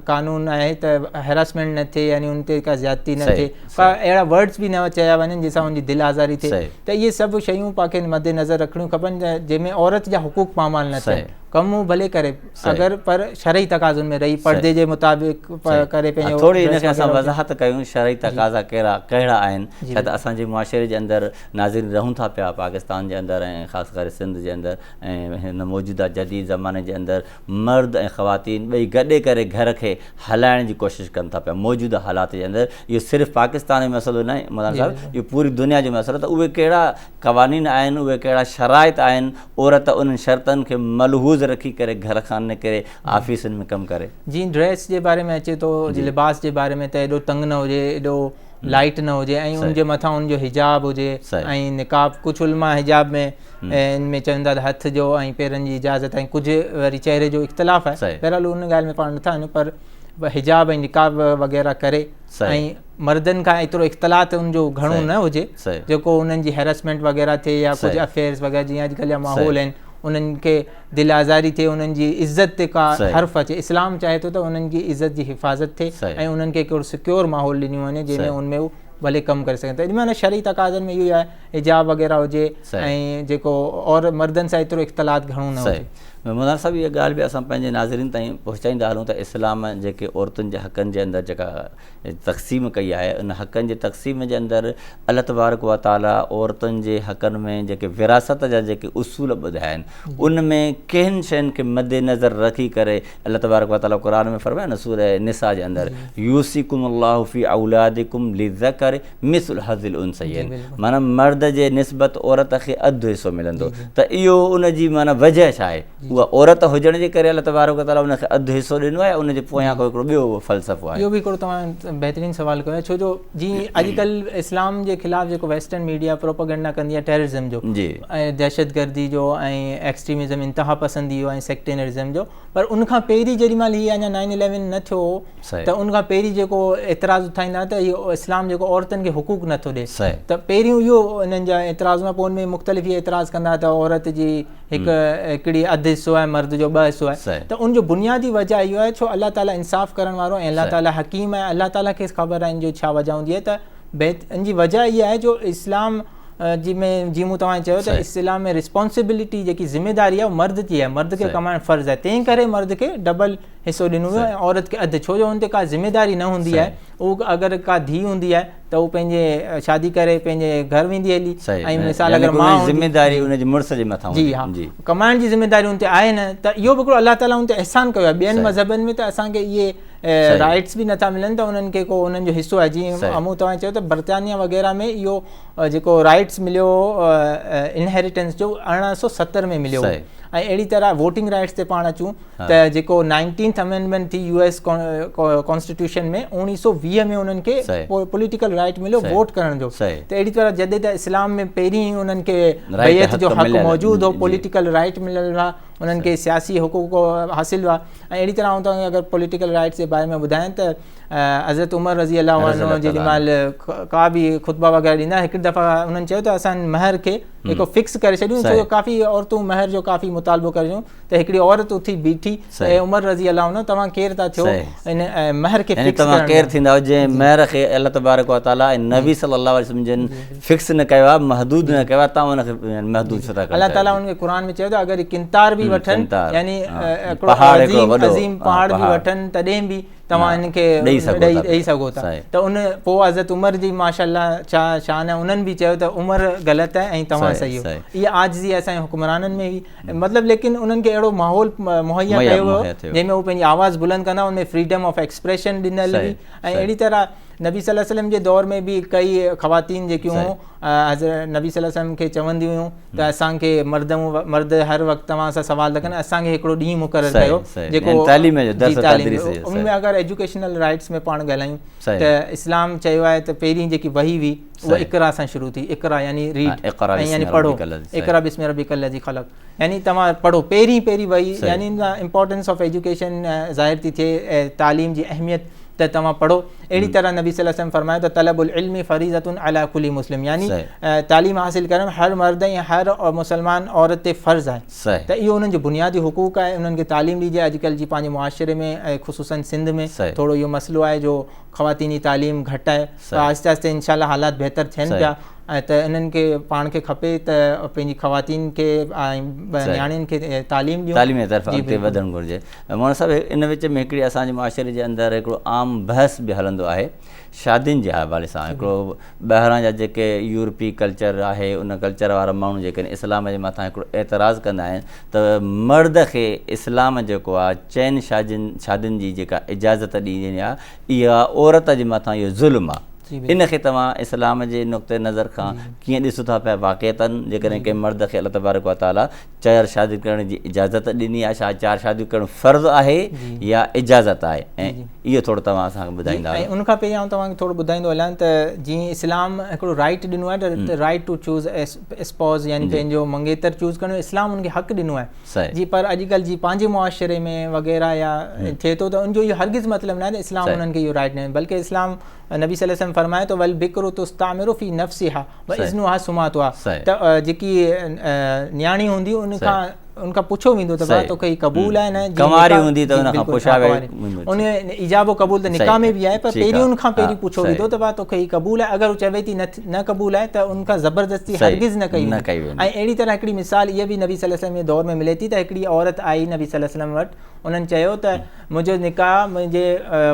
कानून आहे त हैरासमेंट न थिए यानी उन ते का ज़्यादती न थिए, का अहिड़ा वर्ड्स बि न चया वञनि जंहिंसां उनजी दिलि आज़ारी थिए, त इहे सभु शयूं पाण मद्देनज़र रखणियूं खपनि जंहिंमें औरत जा हुकूक पामाल न थियनि, कमु भले करे अगरि पर शरई तक़ाज़ुनि में रही पर्दे जे मुताबिक़ करे पंहिंजो थोरी हिनखे असां वज़ाहत कयूं शरई तक़ाज़ा कहिड़ा आहिनि, छा त असांजे मुआशरे जे अंदरि नाज़रीन रहूं था पिया पाकिस्तान जे अंदरि ऐं ख़ासि करे सिंध जे अंदरि ऐं हिन मौजूदा जदीद ज़माने जे अंदरि मर्द ऐं ख़वातीन ॿई गॾे करे घर खे हलाइण जी कोशिशि कनि था पिया। मौजूदा हालात जे अंदरि इहो सिर्फ़ु पाकिस्तान जो मसइलो न आहे मौलाना साहिबु, इहो पूरी दुनिया जो मसइलो, त उहे कहिड़ा क़वानीन आहिनि, उहे कहिड़ा शराइत आहिनि, औरत उन्हनि शर्तनि खे मलहूज़ रखी करे घर खां निकिरे ऑफिसनि में कमु करे। जीअं ड्रेस जे बारे में अचे थो, लिबास जे बारे में त एॾो तंग न हुजे, एॾो लाइट न हुजे ऐं उनजे मथां उनजो हिजाब हुजे ऐं निकाब, कुझु उलमा हिजाब में इनमें चवनि था त हथ जो ऐं पेरनि जी इजाज़त ऐं कुझु वरी चहिरे जो इख़्तिलाफ़ आहे, बहरहाल उन ॻाल्हि में पाण नथा वञूं, पर हिजाब ऐं निकाब वग़ैरह करे ऐं मर्दनि खां एतिरो इख़्तिलात उनजो घणो न हुजे जेको उन्हनि जी हैरेसमेंट वग़ैरह थिए या कुझु अफेयर्स वग़ैरह जीअं अॼुकल्ह जा माहौल आहिनि उन्हनि खे दिलि आज़ारी थिए, उन्हनि जी इज़त ते का हर्फ़ अचे। इस्लाम चाहे थो त उन्हनि जी इज़त जी हिफ़ाज़त थिए ऐं उन्हनि खे हिकिड़ो सिक्योर माहौल ॾिनो वञे जंहिंमें उनमें उहे भले कमु करे सघनि। त इन माना शरई तक़ाज़नि में इहो ई आहे हिजाब वग़ैरह हुजे ऐं जेको और मर्दनि सां एतिरो इख़्तिलात घणो न हुजे। मौलाना साहिबु इहा ॻाल्हि बि असां पंहिंजे नाज़रीन ताईं पहुचाईंदा हलूं त इस्लाम जेके औरतुनि जे हक़नि जे अंदरि जेका तक़सीम कई आहे, उन हक़नि जे तक़सीम जे अंदरि अल्लाह तबारक व तआला औरतुनि जे हक़नि में जेके विरासत जा जेके उसूल ॿुधाया आहिनि उन में किन शयुनि खे मद्देनज़र रखी करे अल्लाह तबारक व तआला क़ुर में फ़रमायो न सूरह निसा जे अंदरि यूसिकुमुल्लाहु फ़ी औलादिकुम लिज़कर मिस्लु हज़्ज़िल उनसयैन, माना मर्द जे निस्बत औरत खे अधु हिसो मिलंदो। त इहो उनजी माना वजह छा आहे? उहा औरत हुजण जे करे अल्लाह तबारक व तआला उनखे अधु हिसो ॾिनो आहे, उनजे पोयां को हिकिड़ो ॿियो फ़लसफ़ो आहे। इहो बि हिकिड़ो तव्हां बहितरीनु सवालु कयो, छो जो जीअं अॼुकल्ह इस्लाम जे ख़िलाफ़ु जेको वेस्टर्न मीडिया प्रोपेगेंडा कंदी आहे टेररिज़म जो ऐं दहशतगर्दी जो ऐं एक्सट्रीमिज़म इंतिहा पसंदी जो ऐं सेक्टेरिज़म जो, पर उनखां पहिरीं जेॾी महिल हीअ अञा 9/11 न थियो त उनखां पहिरीं जेको एतिराज़ उथाईंदा त इहो इस्लाम जेको औरतुनि खे हुकूक नथो ॾिए, त पहिरियों इहो इन्हनि जा एतिराज़ हुआ, पोइ उनमें मुख़्तलिफ़ इहे एतिराज़ कंदा त औरत जी हिकिड़ी अधु हिसो आहे, मर्द जो 2 हिसो आहे। त उनजो बुनियादी वजह इहो आहे छो अल्लाह ताला इंसाफ़ करण वारो ऐं अल्लाह ताला हकीम आहे, अल्लाह ताला खे ख़बर आहे इन जो छा वजह हूंदी आहे। त इन जी वजह इहा आहे जो इस्लाम में जीअं मूं तव्हां चयो त इस्लाम में रिस्पॉन्सिबिलिटी जेकी ज़िम्मेदारी आहे उहा मर्द जी आहे, मर्द खे कमाइणु फ़र्ज़ु आहे, तंहिं करे मर्द खे डबल हिसो ॾिनो वियो ऐं औरत खे अधु, छो जो हुन ते का ज़िम्मेदारी न हूंदी आहे। उहो अगरि का धीउ हूंदी आहे त उहो पंहिंजे शादी करे पंहिंजे घर वेंदी हली, ऐं मिसाल अगरि मां ज़िम्मेदारी उनजे मुड़ुस जे मथां, जी हा, कमाइण जी ज़िम्मेदारी हुन ते आहे न, त इहो बि हिकिड़ो अलाह ताला हुन ते अहसान कयो आहे। ॿियनि मज़हबनि में त असांखे इहे राइट्स बि नथा मिलनि त उन्हनि खे को उन्हनि जो हिसो आहे। जीअं मूं तव्हां चयो त बर्तानिया वग़ैरह में इहो जेको राइट्स मिलियो इनहेरिटेंस जो 1870 में मिलियो, ऐं अहिड़ी तरह वोटिंग राइट्स ते पाण अचूं त जेको 19th अमेंडमेंट थी US कॉन्स्टिट्यूशन में 1920 में उन्हनि खे पॉलिटिकल राइट मिलियो वोट करण जो। त अहिड़ी तरह जॾहिं त इस्लाम में पहिरीं ई उन्हनि खे बैत जो हक़ मौजूदु हो, पॉलिटिकल राइट मिलियल हुआ, उन्हनि खे सियासी हुकूक हासिलु हुआ। ऐं अहिड़ी तरह तव्हांखे अगरि पॉलिटिकल राइट्स जे बारे में ॿुधायां त हज़रत उमर रज़ी अल्लाह अन्हु जेॾी महिल का बि ख़ुतबा वग़ैरह ॾींदा, हिकु दफ़ा उन्हनि चयो त असां महर खे हिकु फिक्स करे छॾियूं, छो जो काफ़ी औरतूं महर जो काफ़ी मुतालबो करियूं, त हिकिड़ी औरत उथी बीठी ऐं उमर रज़ी अल्लाह अन्हु तव्हां केरु था थियो इन महर खे फिक्स तव्हां केरु थींदा जंहिं महर खे अल्लाह तबारक व तआला ऐं नबी सल्लल्लाहु अलैहि वसल्लम जिन फिक्स न कयो आहे, महदूद न कयो आहे, तव्हां उनखे महदूद छो था कयो? अल्लाह ताला उनखे क़ुर में चयो त अगरि किंतार बि वठनि, यानी अज़ीम पहाड़ बि वठनि, तॾहिं बि तव्हां हिनखे ॾेई सघो था। त उन पोइ हज़रत उमर जी माशाअल्लाह छा शान आहे, उन्हनि बि चयो त उमर ग़लति आहे ऐं तव्हां सही हो। इहा आजिज़ी असांजे हुक्मराननि में हुई, मतिलबु लेकिन उन्हनि खे अहिड़ो माहौल मुहैया कयो वियो जंहिंमें उहे पंहिंजी आवाज़ बुलंद कंदा, उनमें फ्रीडम ऑफ एक्सप्रेशन ॾिनल हुई। ऐं अहिड़ी तरह नबी सल्लल्लाहु अलैहि वसल्लम जे दौर में बि कई ख़वातीन जेकियूं हुयूं हज़रत नबी सल्लल्लाहु अलैहि वसल्लम खे चवंदियूं हुयूं त असांखे मर्द हर वक़्तु तव्हां सां सवाल था कनि, असांखे हिकिड़ो ॾींहुं मुक़ररु कयो जेको उनमें अगरि एजुकेशनल राइट्स में पाण ॻाल्हायूं त इस्लाम चयो आहे त पहिरीं जेकी वही हुई उहा इक़रा सां शुरू थी, इक़रा यानी रीड ऐं यानी पढ़ो, इक़रा बिस्मि रब्बिकल लज़ी ख़लक़, यानी तव्हां पढ़ो। पहिरीं वही यानी इम्पोर्टेंस ऑफ एजुकेशन ज़ाहिर थी थिए, तालीम जी अहमियत त तव्हां पढ़ो। अहिड़ी तरह नबी सल्लल्लाहु अलैहि वसल्लम फरमायो त तलबुल इल्मी फरीज़तुन अला कुल्ली मुस्लिम, यानी तालीम हासिल करणु हर मर्द ऐं हर मुसलमान औरत ते फ़र्ज़ु आहे। त इहो उन्हनि जो बुनियादी हुकूक आहे, उन्हनि खे तालीम ॾिजे। अॼुकल्ह जी पंहिंजे मुआशिरे में ऐं ख़ुसूसन सिंध में थोरो इहो मसइलो आहे जो ख़वातीनी तालीम घटि आहे, पर आहिस्ते आहिस्ते इंशाअल्लाह हालात बहितर थियनि पिया। ऐं त इन्हनि खे पाण खे खपे त पंहिंजी ख़वातीन खे ऐं नियाणियुनि खे तालीम ॾियूं, तालीम जी तरफ़ अॻिते वधणु घुरिजे। मौलाना साहिबु, इन विच में हिकिड़ी असांजे मुआशिरे जे अंदरि हिकिड़ो आम बहस बि हलंदो आहे शादियुनि जे हवाले सां। हिकिड़ो ॿाहिरां जा जेके यूरोपी कल्चर आहे, उन कल्चर वारा माण्हू जेके इस्लाम जे मथां हिकिड़ो एतिराज़ु कंदा आहिनि त मर्द खे इस्लाम जेको आहे चइनि शादियुनि जी जेका इजाज़त ॾींदी आहे, इहा औरत जे मथां इहो ज़ुल्म आहे। इन खे तव्हां इस्लाम जे नुक़्ते नज़र खां कीअं ॾिसो था पिया? वाक़िअतन जेकॾहिं कंहिं मर्द खे अल्लाह तबारक व तआला 4 शादियूं करण जी इजाज़त ॾिनी आहे, छा 4 शादियूं करणु फ़र्ज़ु आहे या इजाज़त आहे? ऐं इहो थोरो तव्हां असांखे ॿुधाईंदा। ऐं उनखां पहिरियों आउं तव्हांखे थोरो ॿुधाईंदो हलां त जीअं इस्लाम हिकिड़ो राइट ॾिनो आहे त राइट टू चूज़ स्पॉज, यानी पंहिंजो मंगेतर चूज़ करणु, इस्लाम उनखे हक़ु ॾिनो आहे जी। पर अॼुकल्ह जी पंहिंजे मुआशिरे में वग़ैरह या थिए थो त उनजो इहो हरगिज़ मतिलबु न आहे त इस्लाम उन्हनि खे इहो राइट ॾिनो, बल्कि इस्लाम नबी सल्लल्लाहु अलैहि वसल्लम फरमाए तो वल बिक्रो तुस्तामिरु फी नफ्सिहा व इज़्नुहा सुमातुहा, त जेकी न्याणी हूंदी उनखां पुछो वेंदो त भाउ तोखे ही क़बूल आहे न, कमारी हूंदी त उनखां पुछावे, उन इजाबो क़बूल त निकाह में बि आहे, पर पहिरीं उनखां पहिरीं पुछो वेंदो त भाउ तोखे ही क़बूल आहे। अगरि हू चवे थी न क़बूल आहे त उनखां ज़बरदस्ती हरगिज़ न कई वेंदी। ऐं अहिड़ी तरह हिकिड़ी मिसाल इहा बि नबी सल्लल्लाहु अलैहि वसल्लम जे दौर में मिले थी त हिकिड़ी औरत आई नबी सल्लल्लाहु अलैहि वसल्लम वटि, उन्हनि चयो त मुंहिंजो निकाह मुंहिंजे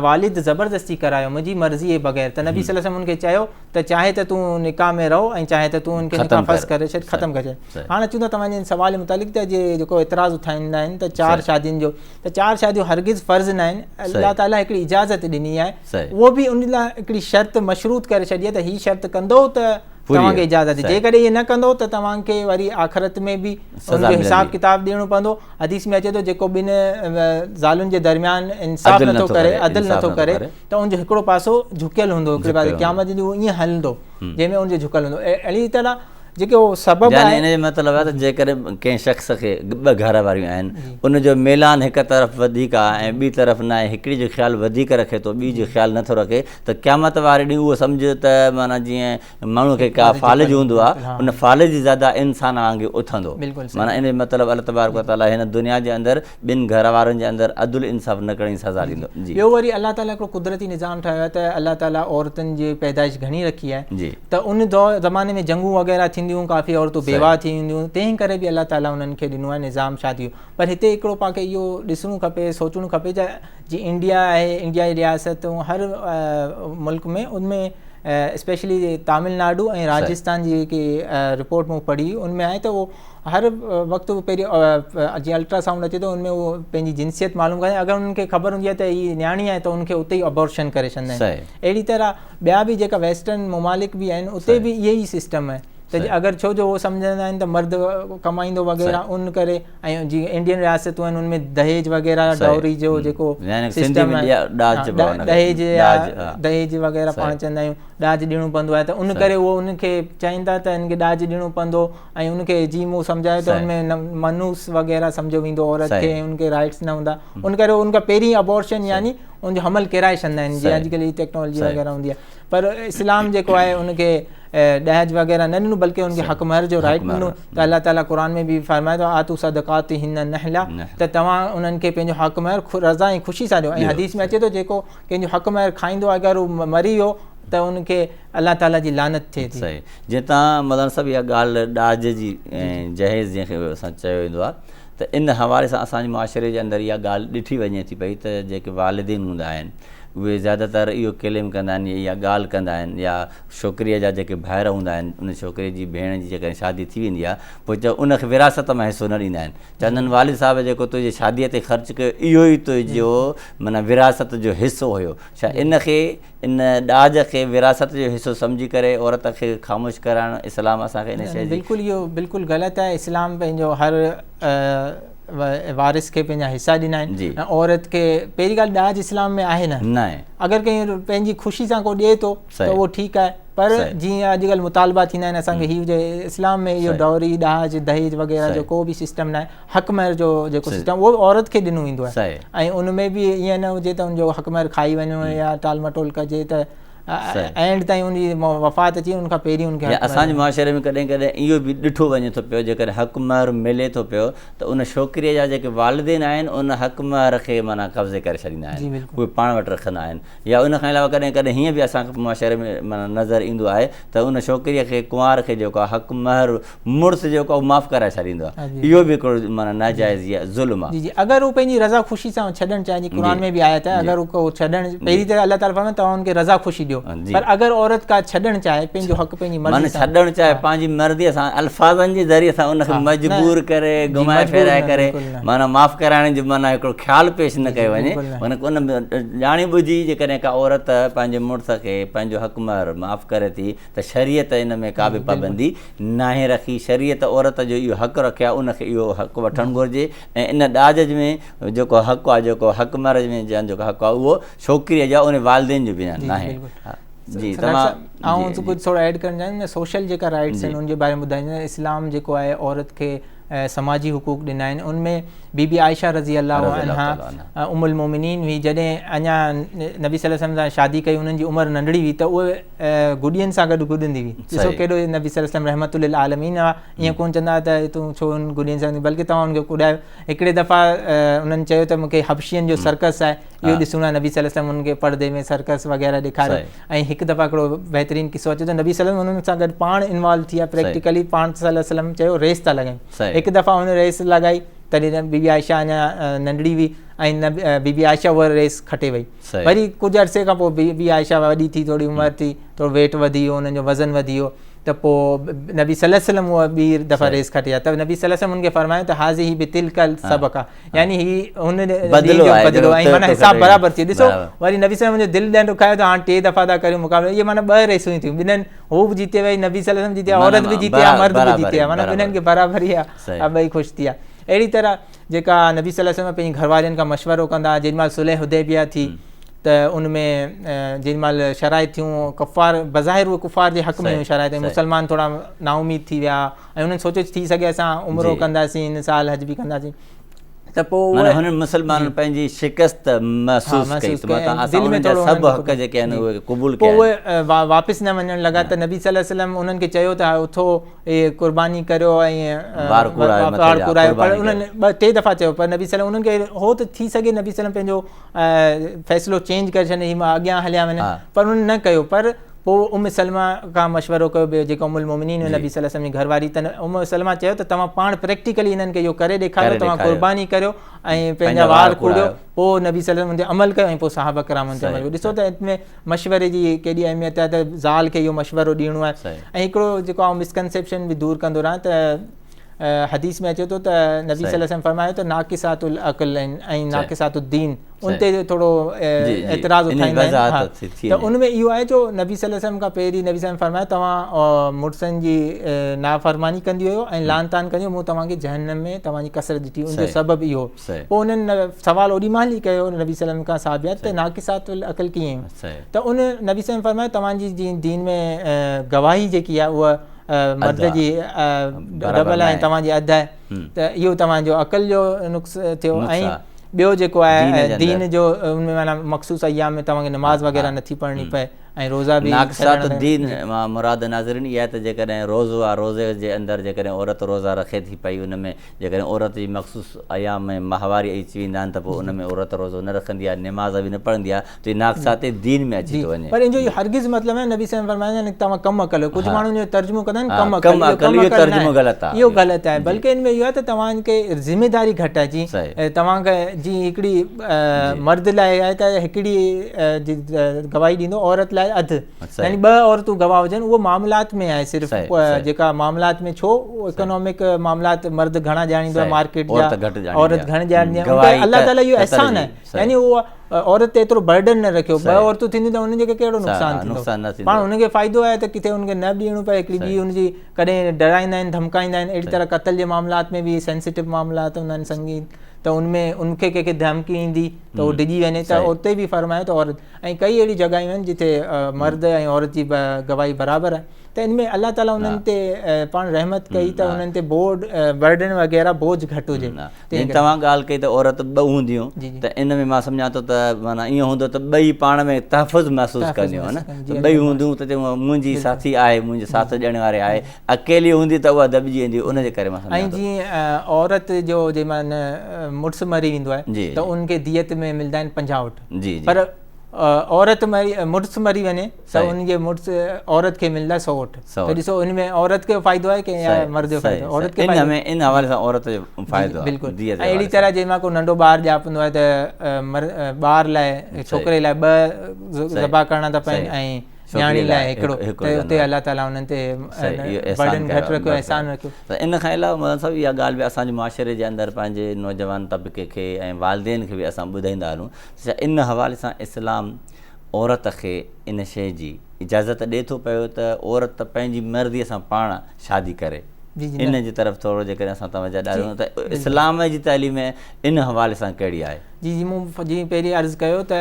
वालिद ज़बरदस्ती करायो मुंहिंजी मर्ज़ी जे बग़ैर। त नबी सल्लल्लाहु अलैहि वसल्लम उनखे चयो त चाहे त तूं निकाह में रहो ऐं चाहे त तूं उनखे निकाह फस करे छॾ, ख़तमु करे छॾ। हाणे अचूं था तव्हांजे सवाल मुतालिक़ त जेको एतिराज़ उथाईंदा आहिनि त 4 शादियुनि जो, त 4 शादियूं हरगिज़ फ़र्ज़ु न आहिनि। अल्लाह ताला हिकिड़ी इजाज़त ॾिनी आहे, उहो बि उन लाइ हिकिड़ी शर्त मशरूत करे छॾी आहे त हीअ शर्त कंदो त तव्हांखे इजाज़त ॾे, जेकॾहिं इहे न कंदो त तव्हांखे वरी आख़िरत में बि उनजो हिसाब किताब ॾियणो पवंदो। हदीस में अचे थो जेको ॿिनि ज़ालुनि जे दरमियान इंसाफ़ नथो करे, अदल नथो करे, त उनजो हिकिड़ो पासो झुकियल हूंदो, हिकिड़े पासे क़यामत जो ईअं हलंदो जंहिंमें उनजो झुकियल हूंदो। अहिड़ी तरह जेके उहो सबबु यानी आहे। इन जो मतिलबु आहे त जेकॾहिं कंहिं शख़्स खे ॿ घर वारियूं आहिनि, उनजो मेलान हिकु तरफ़ वधीक आहे ऐं ॿी तरफ़ न आहे, हिकिड़ी जो ख़्यालु वधीक रखे थो, ॿी जो ख़्यालु नथो रखे, त क़यामत वारे ॾींहुं उहो सम्झ त माना जीअं माण्हूअ खे का फालिज हूंदो आहे, उन फालिज ज़्यादा इंसान वांगुरु उथंदो। माना इन जो मतिलबु अलाह तबारक व तआला हिन दुनिया जे अंदरि ॿिनि घर वारनि जे अंदरि अदुल इंसाफ़ न करण जी सज़ा ॾींदो। जी, ॿियो वरी अलाह ताला हिकिड़ो कुदरती निज़ाम ठाहियो आहे त अलाह ताला औरतुनि जी पैदाइश घणी रखी आहे, जी, त उन ज़माने में जंगूं वग़ैरह थींदियूं, काफ़ी औरतूं बेवा थी वेंदियूं, तंहिं करे बि अलाह ताला उन्हनि खे ॾिनो आहे निज़ाम शादियूं। पर हिते हिकिड़ो पाणखे इहो ॾिसणो खपे, सोचणो खपे त जीअं इंडिया आहे, इंडिया जी रियासतूं हर मुल्क में, उनमें स्पेशली तमिलनाडु ऐं राजस्थान जी जेकी रिपोर्ट मूं पढ़ी उनमें आहे त उहो हर वक़्तु पहिरीं जीअं अल्ट्रासाउंड अचे थो उनमें उहो पंहिंजी जिनसियत मालूम करे, अगरि उन्हनि खे ख़बर हूंदी आहे त हीअ न्याणी आहे त उनखे उते ई अबॉर्शन करे छॾींदा आहिनि। अहिड़ी तरह ॿिया बि जेका वेस्टर्न ममालिक बि आहिनि उते बि इहे ई सिस्टम आहे त अगरि छो जो उहो सम्झंदा आहिनि त मर्द कमाईंदो वग़ैरह उन करे, ऐं जीअं इंडियन रियासतूं आहिनि उनमें दहेज वग़ैरह डॉरी जो जेको सिस्टम आहे, दहेज वग़ैरह पाण चवंदा आहियूं, ॾाज ॾियणो पवंदो आहे, त उन करे उहो उनखे चाहिनि था त हिनखे ॾाज ॾियणो पवंदो, ऐं उनखे जीअं मूं सम्झायो त उनमें मनूस वग़ैरह सम्झो वेंदो औरत खे, उनखे राइट्स न हूंदा, उन करे उनखां पहिरीं अबॉर्शन यानी उनजो हमल किराए छॾींदा आहिनि, जीअं अॼुकल्ह जी टेक्नोलॉजी वग़ैरह हूंदी आहे। पर इस्लाम जेको आहे उनखे ॾहेज वग़ैरह न ॾिनो, बल्कि उनखे हक़ महर जो राइट ॾिनो। त अलाह ताला क़ुर में बि फरमाए थो आतू सदक़ात हिन नहला, त तव्हां उन्हनि खे पंहिंजो हक़ महर रज़ा ऐं ख़ुशी सां ॾियो। ऐं हदीस में अचे थो जेको कंहिंजो हक़ महर खाईंदो अगरि उहो मरी वियो त उनखे अलाह ताला जी लानत थिए थी। सही, जीअं तव्हां मतिलबु सभु इहा ॻाल्हि ॾाज जी ऐं जहेज़ जंहिंखे असां चयो वेंदो आहे, त इन हवाले सां असांजे मुआशिरे जे अंदरि इहा ॻाल्हि ॾिठी वञे थी पई त जेके वालिदीन हूंदा आहिनि उहे ज़्यादातर इहो क्लेम कंदा आहिनि, इहा ॻाल्हि कंदा आहिनि, या छोकिरीअ जा जेके भाइर हूंदा आहिनि उन छोकिरे जी भेण जी जेकॾहिं शादी थी वेंदी आहे पोइ चओ उनखे विरासत में हिसो न ॾींदा आहिनि, चवंदा आहिनि वालिद साहिब जेको तुंहिंजी शादीअ ते ख़र्चु कयो इहो ई तुंहिंजो माना विरासत जो हिसो हुयो। छा इनखे इन ॾाज खे विरासत जो हिसो सम्झी करे औरत खे ख़ामोश कराइणु इस्लाम असांखे इन शइ जी बिल्कुलु इहो बिल्कुलु ग़लति आहे। इस्लाम पंहिंजो हर वारिस खे पंहिंजा हिसा ॾिना आहिनि, ऐं औरत खे पहिरीं ॻाल्हि ॾाज इस्लाम में आहे न आहे। अगरि कंहिं पंहिंजी ख़ुशी सां को ॾिए थो त उहो ठीकु आहे, पर जीअं अॼुकल्ह मुतालबा थींदा आहिनि असांखे हीउ हुजे, इस्लाम में इहो डॉरी ॾाज दहेज वग़ैरह जो को बि सिस्टम न आहे। हक़ महर जो जेको सिस्टम उहो औरत खे ॾिनो वेंदो आहे, ऐं उन में बि ईअं न हुजे त उनजो हक़ महर खाई वञो या टाल मटोल कजे त एंड ताईं उनजी वफ़ात अची उनखां पहिरीं उनखे। असांजे मुआशिरे में कॾहिं कॾहिं इहो बि ॾिठो वञे थो पियो जेकॾहिं हक़ महर मिले थो पियो त उन छोकिरीअ जा जेके वालिदैन आहिनि उन हक़ महर खे माना कब्ज़े करे छॾींदा आहिनि, उहे पाण वटि रखंदा आहिनि। या उन खां अलावा कॾहिं कॾहिं हीअं बि असांखे मुआशिरे में माना नज़र ईंदो आहे त उन छोकिरीअ खे कुंवार खे जेको आहे हक़ महर मुड़ुस जेको आहे माफ़ु कराए छॾींदो आहे, इहो बि हिकिड़ो माना नाजाइज़ या ज़ुल्म आहे। जी जी, अगरि उहो पंहिंजी रज़ा ख़ुशी सां छॾणु चाहे, क़ुर में बि आयत आहे अगरि उहो छॾणु पहिरीं त अलाह ताला फरमाए तव्हां उनखे रज़ा ख़ुशी ॾियो, पर अगरि औरत का छॾणु चाहे पंहिंजो हक़ पंहिंजी मर्ज़ी सां छॾणु चाहे पंहिंजी मर्ज़ीअ सां अल्फाज़नि जे ज़रिए सां उनखे मजबूर करे घुमाए फिराए करे माना माफ़ु कराइण जो माना हिकिड़ो ख़्यालु पेश न कयो वञे, माना उन ॼाणी बुझी जेकॾहिं का औरत पंहिंजे मुड़ुस खे पंहिंजो हक़ महर माफ़ु करे थी त शरीयत इन में का बि पाबंदी नाहे रखी। शरीयत औरत जो इहो हक़ु रखियो आहे, उनखे इहो हक़ु वठणु घुरिजे, ऐं इन ॾाज में जेको हक़ु आहे, जेको हक़ महर में जेको हक़ु आहे उहो छोकिरीअ जा उन वालिदैन जो बि नाहे। जी, ऐं कुझु थोरो ऐड करणु चाहियां, सोशल जेका राइट्स आहिनि उनजे बारे में ॿुधाईंदा। इस्लाम जेको आहे औरत खे समाजी हुकूक ॾिना आहिनि, उनमें बीबी आयशा रज़ी अल्लाह अन्हा उमुल मोमिनीन हुई। जॾहिं अञा नबी सल्लल्लाहु अलैहि वसल्लम सां शादी कई उन्हनि जी उमिरि नंढड़ी हुई त उहे गुॾियुनि सां गॾु गुॾंदी हुई। ॾिसो केॾो नबी सल्लल्लाहु अलैहि वसल्लम रहमतुल लिल आलमीन आहे, ईअं कोन चवंदा त तूं छो उन गुॾियुनि सां, बल्कि तव्हां उनखे कुॾायो। हिकिड़े दफ़ा उन्हनि चयो त मूंखे हबशियुनि जो सर्कस आहे इहो ॾिसणो आहे, नबी सल्लल्लाहु अलैहि वसल्लम उनखे पर्दे में सर्कस वग़ैरह ॾेखारियो। ऐं हिकु दफ़ा हिकिड़ो बहितरीनु किस्सो अचे त नबी सल्लल्लाहु अलैहि वसल्लम उन्हनि सां गॾु पाण इन्वॉल्व थी विया, प्रैक्टिकली पाण सल्लल्लाहु अलैहि वसल्लम चयो रेस था लॻायूं। हिकु दफ़ा हुन रेस लॻाई तॾहिं बीबी आयशा अञा नंढड़ी हुई ऐं बीबी आयशा उहा रेस खटे वई। वरी कुझु अरसे खां पोइ बीबी आयशा वॾी थी, थोरी उमिरि थी, थोरो वेट वधी वियो, हुननि जो वज़न वधी वियो, त पोइ नबी सल्लल्लाहु अलैहि वसल्लम उहा ॿी दफ़ा रेस खटी आहे। त नबी सल्लल्लाहु अलैहि वसल्लम हुनखे फरमायो त हाज़ी ही बितिलकल सबक़ आहे, यानी ही हुन बदिलो ऐं माना हिसाब बराबरि थी। ॾिसो वरी नबी सल्लल्लाहु मुंहिंजो दिलि ॾंड रुखायो त हाणे 3 दफ़ा था करियूं मुक़ाबिलो, इहे माना 2 रेसूं थियूं, ॿिन्हिनि हू बि जीते वई, नबी सल्लल्लाहु अलैहि वसल्लम जीते, औरत बि जीते आहे, मर्द बि जीते आहे, माना ॿिन्हिनि खे बराबरी आहे, ॿई ख़ुशि थी आहे। अहिड़ी तरह जेका नबी सल्लल्लाहु अलैहि वसल्लम पंहिंजी घरवारियुनि खां मशवरो कंदा, जेॾीमहिल सुलह हुदैबिया थी त उन में जेॾी महिल शराइतियूं कुफ़ार बज़ाहिर उहे कुफ़ार जे हक़ में हुयूं शराइतियूं, मुस्लमान थोरा नाउमीद थी विया ऐं उन्हनि सोचियो थी सघे असां उमिरो कंदासीं, हिन साल हज बि कंदासीं, त पोइ हुननि मुस्लमाननि पंहिंजी शिकस्त महसूस कई, दिलि में थोरो सभु हक़ जेके आहिनि उहे क़बूल कया, पोइ उहे वापसि न वञणु लॻा त नबी सल्लल्लाहु अलैहि वसल्लम उन्हनि खे चयो त उथो इहे कुर्बानी करियो ऐं वार कुरायो, पर उन्हनि 2 दफ़ा चयो, पर नबी सल्लल्लाहु उन्हनि खे हो त थी सघे नबी सल्लल्लाहु पंहिंजो फ़ैसिलो चेंज करे छॾे, मां अॻियां हलिया वञा, पर उन्हनि न कयो। पर पोइ सलमा खां मशवरो कयो ॿियो जेको मोमिनीन नबी सल्लल्लाहु अलैहि वसल्लम जी घरवारी, त सलमा चयो त तव्हां पाण प्रैक्टिकली हिननि खे इहो करे ॾेखारियो, तव्हां कुर्बानी करियो ऐं पंहिंजा वार कूड़ियो। पोइ नबी सल्लल्लाहु अलैहि वसल्लम अमल कयो ऐं पोइ सहाबा किराम ते अमल कयो। ॾिसो त हिन में मशवरे जी केॾी अहमियत आहे, त ज़ाल खे इहो मशवरो ॾियणो आहे। ऐं हिकिड़ो जेको आहे मिसकनसेप्शन बि दूरि कंदो रहां, त हदीस में अचे थो त नबी सल्लल्लाहु अलैहि वसल्लम फरमायो त नाक़िसातुल अक़ल ऐं नाक़िसातुद दीन, उन ते थोरो एतिराज़ उठाईंदा आहिनि। त उन में इहो आहे जो नबी सल्लल्लाहु अलैहि वसल्लम खां पहिरीं नबी सल्लल्लाहु अलैहि वसल्लम फरमायो तव्हां मुड़ुसनि जी नाफ़रमानी कंदी हुयो ऐं लान तान कंदी हुयो, मूं तव्हांखे जहन्नम में तव्हांजी कसरत ॾिठी, उनजो सबबु इहो। पोइ उन्हनि सवाल ओॾी महिल ई कयो नबी सल्लल्लाहु अलैहि वसल्लम खां साबित त नाक़िसातुल अक़ल कीअं, त उन नबी सल्लल्लाहु अलैहि वसल्लम फरमायो तव्हांजी जीअं दीन में गवाही जेकी आहे उहा मर्द जी डबल आहे, तव्हांजी अधु आहे, त इहो तव्हांजो अक़ल जो नुक़्स थियो। ऐं ॿियो जेको आहे दीन जो उनमें माना मख़सूस अयाम में तव्हांखे नमाज़ वग़ैरह नथी पढ़णी पए ऐं रोज़ा बि। नाक़िसातुद्दीन मां मुराद नाज़रीन इहा त जेकॾहिं रोज़ो आहे, रोज़े जे अंदरि जेकॾहिं औरत रोज़ा रखे थी पई, उन में जेकॾहिं औरत जी मख़सूस अयाम में माहवारी अची वेंदा आहिनि, त पोइ उन में औरत रोज़ो न रखंदी आहे, नमाज़ बि न पढ़ंदी आहे, त नाक़िसात दीन में अची थो वञे। पर इनजो इहो हरगिज़ मतिलबु आहे नबी सल्लल्लाहु अलैहि वसल्लम फरमाईंदा तव्हां कमु कयो, कुझु माण्हू जो तर्जुमो कंदा आहिनि कमु तर्जुमो ग़लति आहे, इहो ग़लति आहे, बल्कि हिन में इहो आहे त तव्हांखे ज़िमेदारी घटि आहे। जीअं तव्हांखे जीअं हिकिड़ी मर्द लाइ आहे त हिकिड़ी गवाही ॾींदो, औरत लाइ अधु, यानी 2 औरतूं गवाह हुजनि, उहो मामलात में आहे सिर्फ़ु, जेका मामलात में छो इकोनॉमिक मामलात मर्द घणा ॼाणींदो आहे, मार्केट जा औरत घणी ॼाणींदी आहे, अल्लाह ताला इहो एहसान आहे, यानी उहा औरत ते एतिरो बर्डन न रखियो। 2 औरतूं थींदियूं त उनखे कहिड़ो नुक़सानु थींदो, पाण हुनखे फ़ाइदो आहे त किथे उनखे न बि ॾियणो पए। हिकिड़ी ॿी हुनजी कॾहिं डराईंदा आहिनि, धमकाईंदा आहिनि, अहिड़ी तरह क़त्ल जे मामलात में बि सेंसिटिव मामलात हूंदा आहिनि, संगीन, त उनमें उनखे कंहिंखे धमकी ईंदी त उहो डिॼी वञे, त उते बि फरमायो त औरत। ऐं कई अहिड़ी जॻहियूं आहिनि जिते मर्द ऐं औरत जी गवाही बराबरि आहे, त इन में अलाह ताला उन्हनि ते पाण रहमत कई त उन्हनि ते बर्डन वग़ैरह बोझ घटि हुजे। तव्हां ॻाल्हि कई त औरत 2 हूंदियूं, त इन में मां सम्झां थो त माना ईअं हूंदो त 2 पाण में तहफ़ुज़ महसूसु कंदियूं, है न, 2 हूंदियूं त मुंहिंजी साथी आहे, मुंहिंजे साथ ॾियण वारे आहे, अकेली हूंदी त उहा दॿिजी वेंदी, उनजे करे मां। ऐं जीअं औरत जो जंहिंमहिल मुड़ुसु मरी वेंदो आहे त उनखे दियत में मिलंदा आहिनि 65, पर औरत मुड़ुसु मरी वञे त उनजे मुड़ुसु औरत खे मिलंदा 100। त ॾिसो इन में औरत खे फ़ाइदो आहे की या मर्द जो फ़ाइदो, औरत खे इन हवाले सां औरत जो फ़ाइदो आहे बिल्कुलु। ऐं अहिड़ी तरह जंहिं महिल को नंढो ॿारु ॼापंदो आहे त ॿार लाइ छोकिरे लाइ 2 ज़बा करणा था पवनि ऐं न्याणी लाइ हिकिड़ो, त उते अलाह ताला उन्हनि ते बर्डन घटि रखियो, एहसान रखियो। त इन खां अलावा सभु इहा ॻाल्हि बि असांजे मुआशिरे जे अंदरि पंहिंजे नौजवान तबिके खे ऐं वालिदेन खे बि असां ॿुधाईंदा हलूं। इन हवाले सां इस्लाम औरत खे इन शइ जी इजाज़त ॾिए थो पियो त औरत पंहिंजी मर्ज़ीअ सां पाण शादी करे, इन जी तरफ़ थोरो जेकॾहिं असां तवजो ॾियूं त इस्लाम जी तइलीम इन हवाले सां कहिड़ी आहे? जी मूं जीअं पहिरीं अर्ज़ु कयो त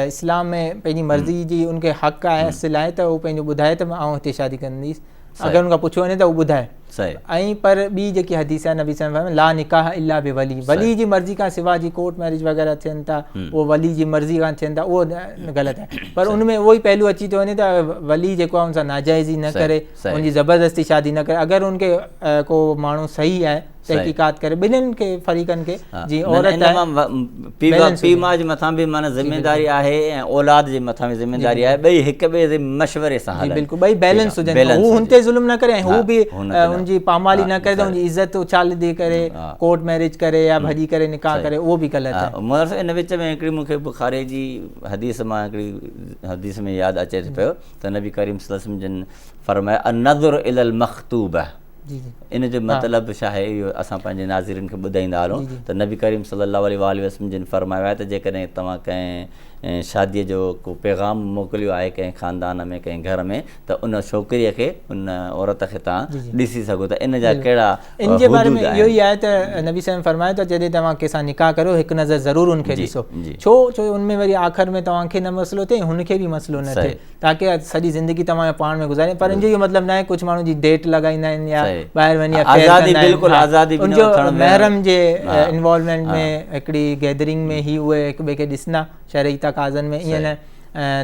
इस्लाम में पंहिंजी मर्ज़ी जी उनखे हक़ु आहे, असुल आहे, त उहो पंहिंजो ॿुधाए त मां हिते शादी कंदीसि, अगरि उनखां पुछियो वञे त उहो ॿुधाए। ऐं पर ॿी जेकी हदीस आहे नबी सल्लल्लाहु अलैहि वसल्लम, ला निकाह इल्ला बि वली जी मर्ज़ी खां सिवा जी कोर्ट मैरिज वग़ैरह थियनि था, उहो वली जी मर्ज़ी खां थियनि था, उहो ग़लति आहे। पर उन में उहो ई पहलू अची थो वञे त वली जेको आहे उन सां नाजाइज़ी न करे, उनजी ज़बरदस्ती शादी न करे, अगरि उनखे को माण्हू सही आहे तहक़ीक़ात करे, ॿिन्हिनि खे फरीक़नि खे, जीअं औरत पीउ माउ जे मथां बि माना ज़िमेदारी आहे ऐं औलाद जे मथां बि ज़िमेदारी आहे, ॿई हिक ॿिए जे मशवरे सां हलनि, बिल्कुलु ॿई बैलेंस हुजनि, हू हुन ते ज़ुल्म न करे ऐं हू बि उनजी पामाली न करे, त उनजी इज़त उछालंदी करे कोर्ट मैरिज करे या भॼी करे निकाह करे, उहो बि ग़लति आहे। मगर इन विच में हिकिड़ी मूंखे बुखारी जी हदीस मां हिकिड़ी हदीस में यादि अचे थो पियो त नबी करीम सल्लल्लाहु अलैहि वसल्लम जिन फरमाया अन-नज़र इलल मख़तूबा, जी जी इन जो मतिलबु छा आहे इहो असां पंहिंजे नाज़रीन खे ॿुधाईंदा हलूं त नबी करीम सल्लल्लाहु अलैहि वसल्लम जिन फरमायो आहे त जेकॾहिं तव्हां कंहिं शादीअ जो को पैगाम मोकिलियो आहे कंहिं ख़ानदान में कंहिं घर में त उन छोकिरीअ खे उन औरत खे तव्हां ॾिसी सघो था। इन जा कहिड़ा इन जे बारे में इहो ई आहे त नबी साईं फरमायो त जॾहिं तव्हां कंहिंसां निकाह करो हिकु नज़र ज़रूरु उनखे ॾिसो। छो उनमें वरी आख़िर में तव्हांखे न मसइलो थिए हुनखे बि मसइलो न थिए ताकी सॼी ज़िंदगी तव्हां पाण में गुज़ारे। पर इन जो इहो मतिलबु न आहे कुझु माण्हू जी डेट लॻाईंदा आहिनि या ॿाहिरि वञी महरम जे इन्वॉल्वमेंट में हिकिड़ी गैदरिंग में ही उहे हिक ॿिए खे ॾिसंदा शरई तक़ाज़नि में, ईअं न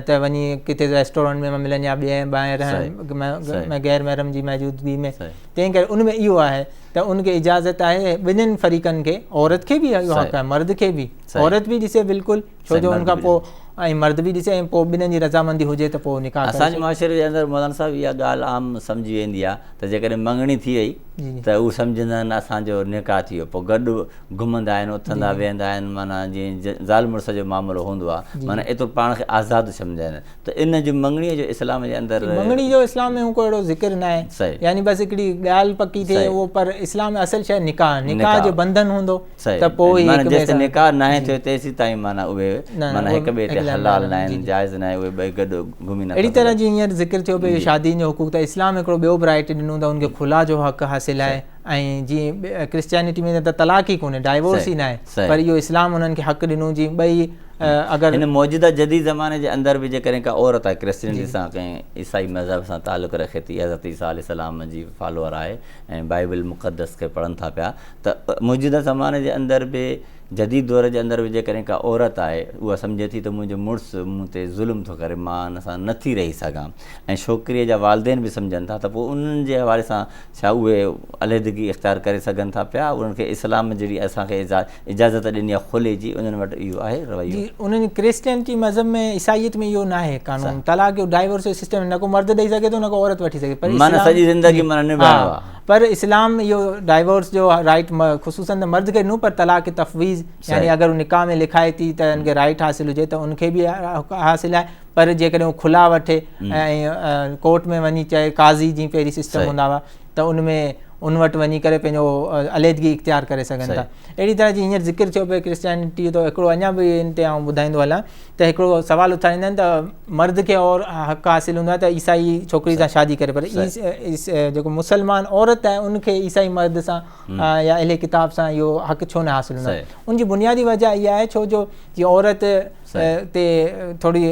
त वञी किथे रेस्टोरेंट में मिलनि या ॿाहिरि गैर महरम जी मौजूदगी में। तंहिं करे उन में इहो आहे त उनखे इजाज़त आहे ॿिन्हिनि फरीक़नि खे, औरत खे बि इहो हक़ आहे मर्द खे बि, औरत बि ॾिसे बिल्कुलु छो जो उनखां पोइ ऐं मर्द बि ॾिसे ऐं पोइ ॿिन्हिनि जी रज़ामंदी हुजे त पोइ निकाह। असांजे मुआशिरे जे अंदरि मौलाना साहिबु इहा ॻाल्हि आम सम्झी वेंदी आहे त जेकॾहिं मङणी थी वई त उहे सम्झंदा आहिनि असांजो निकाह थी वियो, पोइ गॾु घुमंदा आहिनि उथंदा वेहंदा आहिनि, माना जीअं ज़ाल मुड़ुस जो मामिलो हूंदो आहे, माना एतिरो पाण खे आज़ादु सम्झंदा आहिनि। त इन जो मङणीअ जो इस्लाम जे अंदरि मङणी जो इस्लाम में को अहिड़ो ज़िक्र न आहे, यानी बसि हिकिड़ी ॻाल्हि पकी थिए उहो, पर इस्लाम में असल शइ निकाह जो बंधन हूंदो त पोइ जेसिताईं निकाह न आहे थियो तेसि ताईं माना उहे माना हिक ॿिए ते हलाल न आहिनि, जाइज़ न आहे, उहे ॿई गॾु घुमी न। अहिड़ी तरह जी हींअर ज़िक्र थियो पियो शादियुनि जो हुकूक, त इस्लाम हिकिड़ो ॿियो वैराइटी ॾिनो त उनखे खुला जो हक़ हासिलु आहे। ऐं जीअं क्रिश्चियनिटी में त तलाक ई कोन्हे, डाइवोर्स ई न आहे, पर इहो इस्लाम उन्हनि खे हक़ ॾिनो जी ॿई अगरि हिन मौजूदा जदीद ज़माने जे अंदरि बि जेकॾहिं का औरत आहे क्रिश्चियनिटी सां कंहिं ईसाई मज़हब सां तालुक़ु रखे थी, हज़रत ईसा अलैहिस्सलाम जी फॉलोअर आहे ऐं बाइबल मुक़दस खे पढ़नि था पिया, त मौजूदा ज़माने जे अंदरि बि जदीद दौर जे अंदरि बि जेकॾहिं का औरत आहे उहा सम्झे थी त मुंहिंजो मुड़ुसु मूं ते ज़ुल्म थो करे, मां हुन सां नथी रही सघां, ऐं छोकिरीअ जा वालिदेन बि सम्झनि था, त पोइ उन्हनि जे हवाले सां छा उहे अलहदगी इख़्तियार करे सघनि था पिया। उन्हनि खे इस्लाम जहिड़ी असांखे इजाज़त ॾिनी आहे खुले जी, उन्हनि वटि इहो आहे रवैयो। उन्हनि क्रिश्चियनिटी मज़हब में ईसाईयत में इहो न आहे कानून, तलाक जो डाइवोर्स जो सिस्टम न को मर्द ॾेई सघे थो न को औरत वठी सघे, पर माना सॼी ज़िंदगी माना निभाइणो आहे। पर इस्लाम इहो डाइवोर्स जो राइट ख़ुसूसन त मर्द खे ॾिनो, पर तलाक तफ़वीज़ यानी अगरि निकाह में लिखाए थी त उनखे राइट हासिलु हुजे त उनखे बि हासिलु आहे। पर जेकॾहिं उहो खुला वठे ऐं कोर्ट में वञी चए, काज़ी जीअं पहिरीं सिस्टम हूंदा हुआ त उनमें उन वटि वञी करे पंहिंजो अलहदगी इख़्तियार करे सघनि था। अहिड़ी तरह जी हींअर ज़िक्र थियो पियो क्रिश्चियनिटी जो, हिकिड़ो अञा बि इन ते आउं ॿुधाईंदो हलां त हिकिड़ो सुवाल उथारींदा आहिनि त मर्द खे और हक़ हासिलु हूंदो आहे त ईसाई छोकिरी सां शादी करे, पर जेको मुसलमान औरत आहे उनखे ईसाई मर्द सां या अहिड़े किताब सां इहो हक़ छो न हासिलु हूंदो आहे? उनजी बुनियादी वजह इहा आहे छो जो जीअं औरत ते थोरी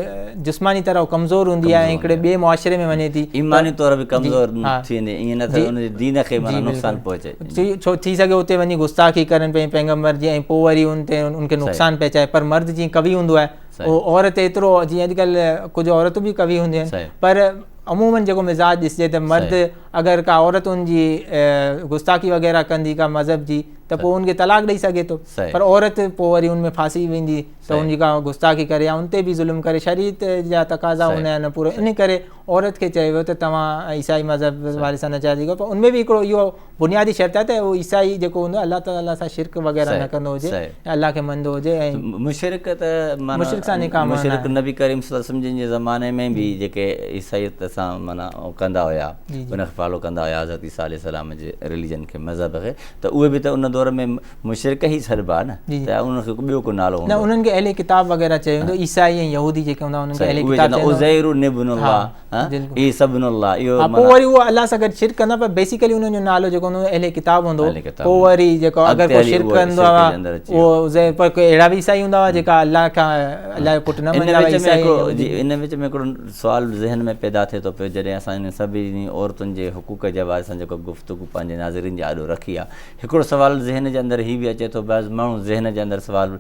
जिस्मानी तरह कमज़ोर हूंदी आहे ऐं हिकिड़े ॿिए मुआशिरे में वञे थी, ईमानी तौर बि कमज़ोर थी वेंदी, ईअं न त उनजे दीन खे नुक़सानु पहुचे। छो थी सघे उते वञी गुस्ताखी करनि पंहिंजे पैगम्बर जी ऐं पोइ वरी उन ते उनखे नुक़सानु पहुचाए। पर मर्द जीअं कवि हूंदो आहे, उहो औरत एतिरो, जीअं अॼुकल्ह कुझु औरतूं बि कवि हूंदियूं आहिनि, पर अमूमन जेको मिज़ाज ॾिसिजे त मर्द अगरि का औरत उनजी गुस्ताखी वग़ैरह कंदी का मज़हब जी त पोइ उनखे तलाक ॾेई सघे थो, पर औरत पोइ वरी उनमें फांसी वेंदी त उनजी का गुस्ताखी करे या उन ते बि ज़ुल्म करे, शरीयत जा तक़ाज़ा हूंदा आहिनि पूरो, इन करे औरत खे चयो वियो त तव्हां ईसाई मज़हब वारे सां न चाहियो कयो। पर उनमें बि हिकिड़ो इहो बुनियादी शर्त आहे त उहो ईसाई जेको हूंदो आहे अलाह ताला सां शिरक वग़ैरह न कंदो हुजे, अलाह खे मञंदो हुजे, ऐं मुशरिक त मुशरिक सां निकाह मुशरिक नबी करीम सल्लल्लाहु अलैहि वसल्लम जे ज़माने में बि जेके ईसाईयत सां माना कंदा हुया, उनखे फॉलो कंदा हुया हज़रत ईसा अलैहिस्सलाम जे रिलीजन खे, मज़हब खे, त उहे बि त उन दौर में मुशरिक ई छॾिबा न, त उनखे ॿियो को नालो न, उन्हनि खे अहले किताब वग़ैरह चयो वेंदो, ईसाई ऐं यहूदी जेके हूंदा उन्हनि खे अहले किताब उज़ैर इब्नुल्लाह, ईसा इब्नुल्लाह, इहो पोइ वरी उहो अलाह सां गॾु शिरक कंदा, पर बेसिकली उन्हनि जो नालो जेको हूंदो अहले किताब हूंदो। पोइ वरी जेको अगरि को शिरक कंदो आहे उहो उज़ैर, पर कोई अहिड़ा बि ईसाई हूंदा हुआ जेका अलाह खां अलाह जो पुटु न मञंदा हुआ। इन विच में हिकिड़ो सुवाल ज़हन में पैदा थिए थो पियो, जॾहिं असां इन सभिनी औरतुनि जे हुकूक जे बारे सां जेको गुफ़्तगू पंहिंजे नाज़रीन जे आॾो रखी आहे, हिकिड़ो सुवाल ज़हन जे अंदरि हीअ बि अचे थो, बस माण्हू ज़हन जे अंदरि सुवाल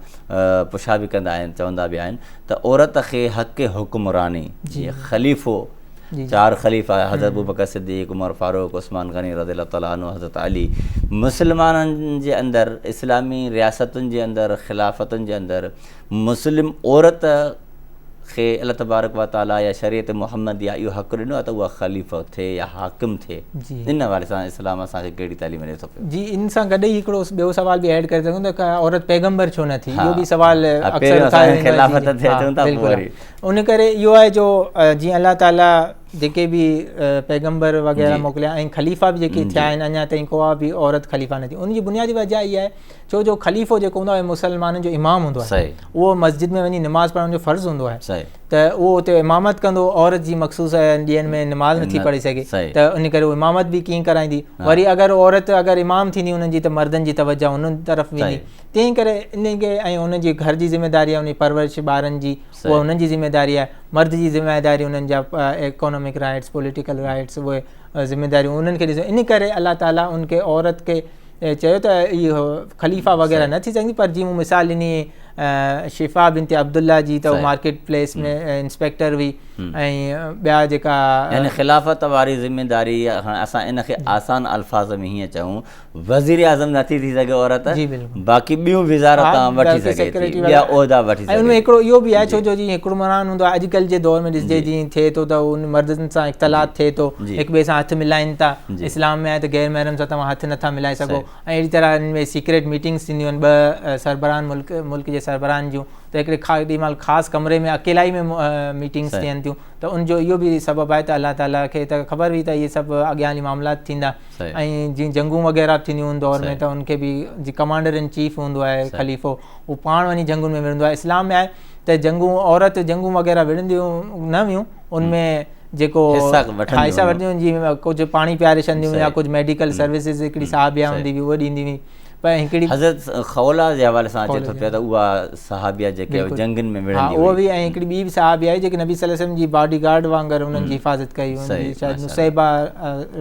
पुछा बि कंदा आहिनि, चवंदा बि आहिनि त औरत खे हक़ हुक्मरानी, जीअं ख़लीफ़ो, 4 ख़लीफ़ा हज़रत अबू बकर सिद्दीक़, उमर फारूक, उस्मान गनी रज़ियल्लाहु तआला अन्हु, हज़रत अली, मुसलमाननि जे अंदरि इस्लामी रियासतुनि जे अंदरि ख़िलाफ़तुनि जे अंदरि मुस्लिम औरत खे अल्लाह तबारक व तआला या शरीयत मुहम्मद या इहो हक़ ॾिनो आहे त उहा ख़लीफ़ो थिए या हाकिम थिए, इन हवाले सां इस्लाम असांखे कहिड़ी तालीम ॾिए थो पियो? जी, इन सां गॾु ई हिकिड़ो ॿियो सुवाल बि ऐड करे सघूं त का औरत पैगम्बर छो न थी, इहो बि सुवाल अक्सर उन करे इहो आहे जो जीअं अल्लाह ताला जेके भी पैगंबर वग़ैरह मोकिलिया ऐं ख़लीफ़ा बि जेके थिया आहिनि अञा ताईं कोई बि औरत ख़लीफ़ा न थी। उनजी बुनियादी वजह इहा आहे छो जो ख़लीफ़ो जेको हूंदो आहे मुसलमाननि जो इमाम हूंदो आहे, उहो मस्जिद में वञी नमाज़ पढ़ण जो फ़र्ज़ु हूंदो आहे, त उहो उते इमामत कंदो, औरत जी मख़सूस ॾींहंनि में नमाज़ नथी पढ़ी सघे त इन करे उहो इमामत बि कीअं कराईंदी। वरी अगरि औरत अगरि इमाम थींदी उन्हनि जी त मर्दनि जी तवजह उन तरफ़ वेंदी, तंहिं करे इन खे ऐं उनजी घर जी ज़िमेदारी आहे, उन परवरिश ॿारनि जी उहा उन्हनि जी ज़िमेदारी आहे। मर्द जी ज़िमेदारी उन्हनि जा इकोनॉमिक राइट्स, पॉलिटिकल राइट्स, उहे ज़िमेदारियूं उन्हनि खे ॾिसो। इन करे अलाह ताला उनखे औरत खे चयो त इहो ख़लीफ़ा वग़ैरह न थी सघंदी। पर जीअं मूं मिसाल ॾिनी शिफ़ा बिनत अब्दुल्ला जी, त मार्केट प्लेस में इंस्पेक्टर हुई ऐं ॿिया जेका यानी ख़िलाफ़त वारी ज़िमेदारी असां इन खे आसान अल्फाज़ में हीअं चऊं, वज़ीर आज़म नथी थी सघे औरत, बाक़ी ॿियूं विज़ारत वठी सघे थी, ॿिया उहिदा वठी सघे। ऐं उनमें हिकिड़ो इहो बि आहे छो जो जीअं हिकिड़ो माण्हू हूंदो आहे अॼुकल्ह जे दौर में ॾिसजे जीअं थिए थो त उन मर्दनि सां इख़्तिलात थिए थो, हिक ॿिए सां हथु मिलाइनि था। इस्लाम में आहे त गैर महरम सां तव्हां हथु नथा मिलाए सघो, ऐं अहिड़ी तरह हिन में सीक्रेट मीटिंग्स थींदियूं आहिनि ॿ सरबराहन मुल्क जे सरबराहनि जूं, त हिकिड़े केॾी महिल ख़ासि कमरे में अकेलाई में मीटिंग्स थियनि थियूं, त उनजो इहो बि सबबु आहे त अलाह ताला खे त ख़बर हुई त इहे सभु अॻियां हली मामलात थींदा। ऐं जीअं जंगूं वग़ैरह थींदियूं उन दौर में त उनखे बि जीअं कमांडर इन चीफ हूंदो आहे ख़लीफ़ो, उहो पाण वञी जंगुनि में विढ़ंदो आहे। इस्लाम में आहे त जंगूं औरत जंगूं वग़ैरह विढ़ंदियूं न हुयूं, उनमें जेको हिसा वठंदियूं जीअं कुझु पाणी पीआरे छॾंदियूं या कुझु मेडिकल सर्विसिस हिकिड़ी साहबिया हूंदी हुई उहा ॾींदी हुई। पर हिकिड़ी हज़रत खौला जे हवाले सां अचे थो पियो त उहा सहाबिया जेके जंगनि में विढ़ंदी हुई, उहा बि, ऐं हिकिड़ी ॿी बि सहाबिया आहे जेके नबी सल्लल्लाहु अलैहि वसल्लम जी बॉडी गार्ड वांगुरु उन्हनि जी हिफ़ाज़त कई, शायदि नुसैबा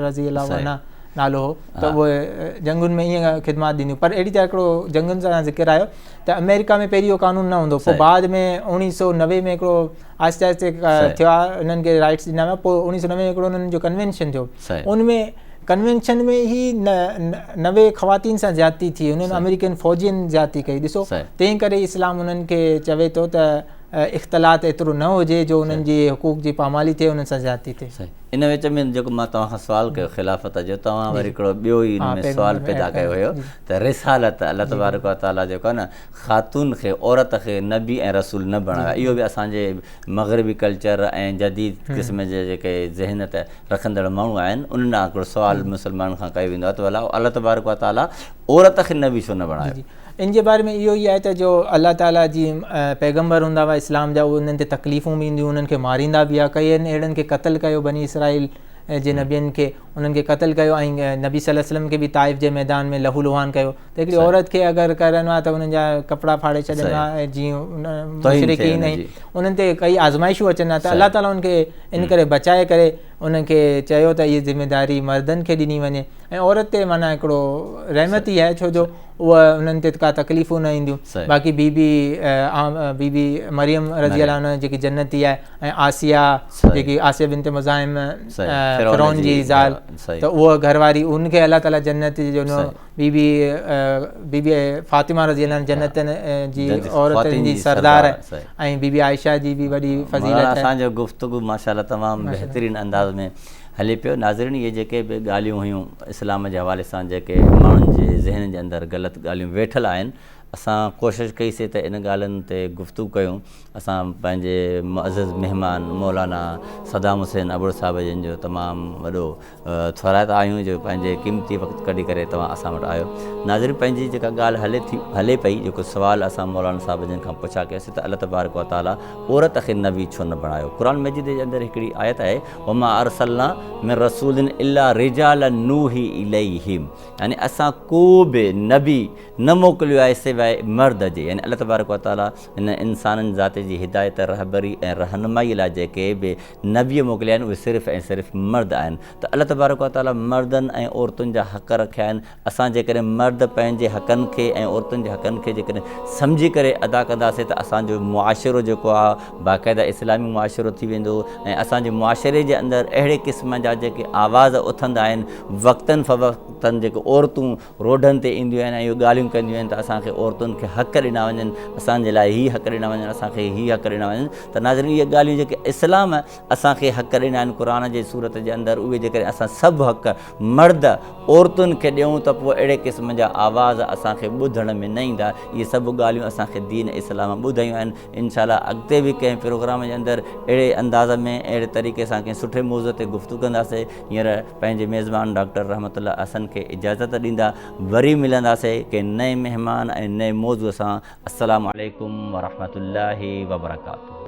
रज़ी अल्लाह अन्हा नालो हो, त उहे जंगुनि में ईअं ख़िदमत ॾींदियूं। पर अहिड़ी तरह हिकिड़ो जंगुनि सां ज़िक्र आयो त अमेरिका में पहिरीं इहो कानून न हूंदो, पोइ बाद में 1990 में हिकिड़ो आहिस्ते आहिस्ते थियो आहे, उन्हनि खे राइट्स ॾिना विया। पोइ 1990 में हिकिड़ो उन्हनि जो कन्वेंशन थियो, उनमें कन्वेंशन में ई 90 ख़वातीन सां ज़्यादती थी, उन्हनि अमेरिकन फ़ौजियुनि ज़्यादती कई। ॾिसो तंहिं करे इस्लाम उन्हनि खे चवे थो त इख़्तिलात एतिरो न हुजे जो उन्हनि जी हुकूक जी पामाली थिए, उन्हनि सां ज़्यादती थिए। इन विच में जेको मां तव्हां खां सुवाल कयो ख़िलाफ़त जो, तव्हां वरी हिकिड़ो ॿियो ई हिन में सुवाल पैदा कयो हुयो त रिसालत अल्लाह तबारक व तआला जेको आहे न ख़ातून खे, औरत खे नबी ऐं रसूल न बणायो। इहो बि असांजे मग़रिबी कल्चर ऐं जदीद क़िस्म जे जेके ज़हनियत रखंदड़ माण्हू आहिनि उन्हनि हिकिड़ो सुवाल मुस्लमान खां कयो वेंदो आहे त भला अल्लाह तबारक व तआला औरत खे नबी छो न बणायो। इन जे बारे में इहो ई आहे त जो अल्लाह ताला जी पैगंबर हूंदा हुआ इस्लाम जा, उन्हनि ते तकलीफ़ूं बि ईंदियूं, उन्हनि खे मारींदा बि हुआ, कईनि अहिड़नि खे क़त्ल कयो बनी इसराइल जे नबियनि खे, उन्हनि खे क़त्ल कयो, ऐं नबी सल्लल्लाहु अलैहि वसल्लम खे बि ताइफ़ जे मैदान में लहू लुहान कयो। त हिकिड़ी औरत खे अगरि करणो आहे त उन्हनि जा कपिड़ा फाड़े छॾंदा, जीअं मुशरिकीन ऐं उन्हनि ते कई आज़माइशूं अचनि त अल्लाह ताला उनखे इन करे बचाए करे उनखे चयो त इहा ज़िमेदारी मर्दनि खे ॾिनी वञे, ऐं औरत ते माना हिकिड़ो रहमत ई आहे छो जो उहा उन्हनि ते का तकलीफ़ूं न ईंदियूं। बाक़ी बीबी मरियम रज़ी अल्लाह अन्हा जेकी जन्नती आहे, ऐं आसिया जेकी आसिया बिनत मुज़ाहिम फ़िरौन जी ज़ाल, त उहा घरवारी उनखे अल्लाह ताला जन्नत जो बीबी फ़ातिमा रज़ी अल्लाह जन्नतनि जी औरतुनि जी सरदार आहे, ऐं बीबी आयशा जी बि वॾी फ़ज़ीलत आहे। असांजो गुफ़्तगू माशाअल्लाह तमामु बहितरीनु अंदाज़ में हले पियो। नाज़रीन, इहे जेके बि ॻाल्हियूं हुयूं इस्लाम जे हवाले सां जेके माण्हुनि जे ज़हन जे अंदरि ग़लति ॻाल्हियूं वेठल आहिनि, असां कोशिशि कईसीं त इन ॻाल्हियुनि ते गुफ़्तगू कयूं। असां पंहिंजे मुअज़्ज़ज़ महिमान मौलाना सदाम हुसैन अबुड़ साहिब जिन जो तमामु वॾो थोराइता आहियूं जो पंहिंजे क़ीमती वक़्तु कढी करे तव्हां असां वटि आयो। नाज़रीन, पंहिंजी जेका ॻाल्हि हले पई, जेको सुवाल असां मौलाना साहिब जिन खां पुछा कयोसीं त अल्लाह तबारक व तआला औरत खे नबी छो न बणायो। क़ुरान मजीद जे अंदरि हिकिड़ी आयत आहे, वमा अरसलना मिन रसूलिन इल्ला रिजालन नूही इलैहिम, यानी असां को बि नबी न मोकिलियो आहे सिवाइ मर्द जे, यानी अल्लाह तबारक व तआला हिन इंसाननि ज़ात जी हिदायत रहबरी ऐं रहनुमाई लाइ जेके बि नबी मोकिलिया आहिनि उहे सिर्फ़ु ऐं सिर्फ़ु मर्द आहिनि। त अल्लाह तबारक व तआला मर्दनि ऐं औरतुनि जा हक़ रखिया आहिनि। असां जेकॾहिं मर्द पंहिंजे हक़नि खे ऐं औरतुनि जे हक़नि खे जेकॾहिं सम्झी करे अदा कंदासीं त असांजो मुआशिरो जेको आहे बाक़ाइदा इस्लामी मुआशिरो थी वेंदो, ऐं असांजे मुआशिरे जे अंदरि अहिड़े क़िस्म जा जेके आवाज़ उथंदा आहिनि वक़्तनि फ़वक़्तनि, जेके औरतूं रोडनि ते ईंदियूं आहिनि ऐं इहो ॻाल्हियूं कंदियूं आहिनि त असांखे औरतुनि खे हक़ ॾिना वञनि, असांजे लाइ हीअ हक़ ॾिना वञनि, असांखे हीअ हक़ ॾिना वञनि। त नाज़रीन, इहे ॻाल्हियूं जेके इस्लाम असांखे हक़ ॾिना आहिनि क़ुर जे सूरत जे अंदरि, उहे जेकॾहिं असां सभु हक़ मर्द औरतुनि खे ॾियूं त पोइ अहिड़े क़िस्म जा आवाज़ असांखे ॿुधण में न ईंदा। इहे सभु ॻाल्हियूं असांखे दीन इस्लाम ॿुधायूं आहिनि। इनशा अल्लाह अॻिते बि कंहिं प्रोग्राम जे अंदरि अहिड़े अंदाज़ में, अहिड़े तरीक़े सां कंहिं सुठे मौज़ूअ ते गुफ़्तगू कंदासीं। हींअर पंहिंजे मेज़बान डॉक्टर रहमतुल्लाह अहसन खे इजाज़त ॾींदा, वरी मिलंदासीं कंहिं नए महिमान ऐं नए मौज़ूअ सां। अस्सलामु अलैकुम वरहमतुल्लाहि वबरकातुहू।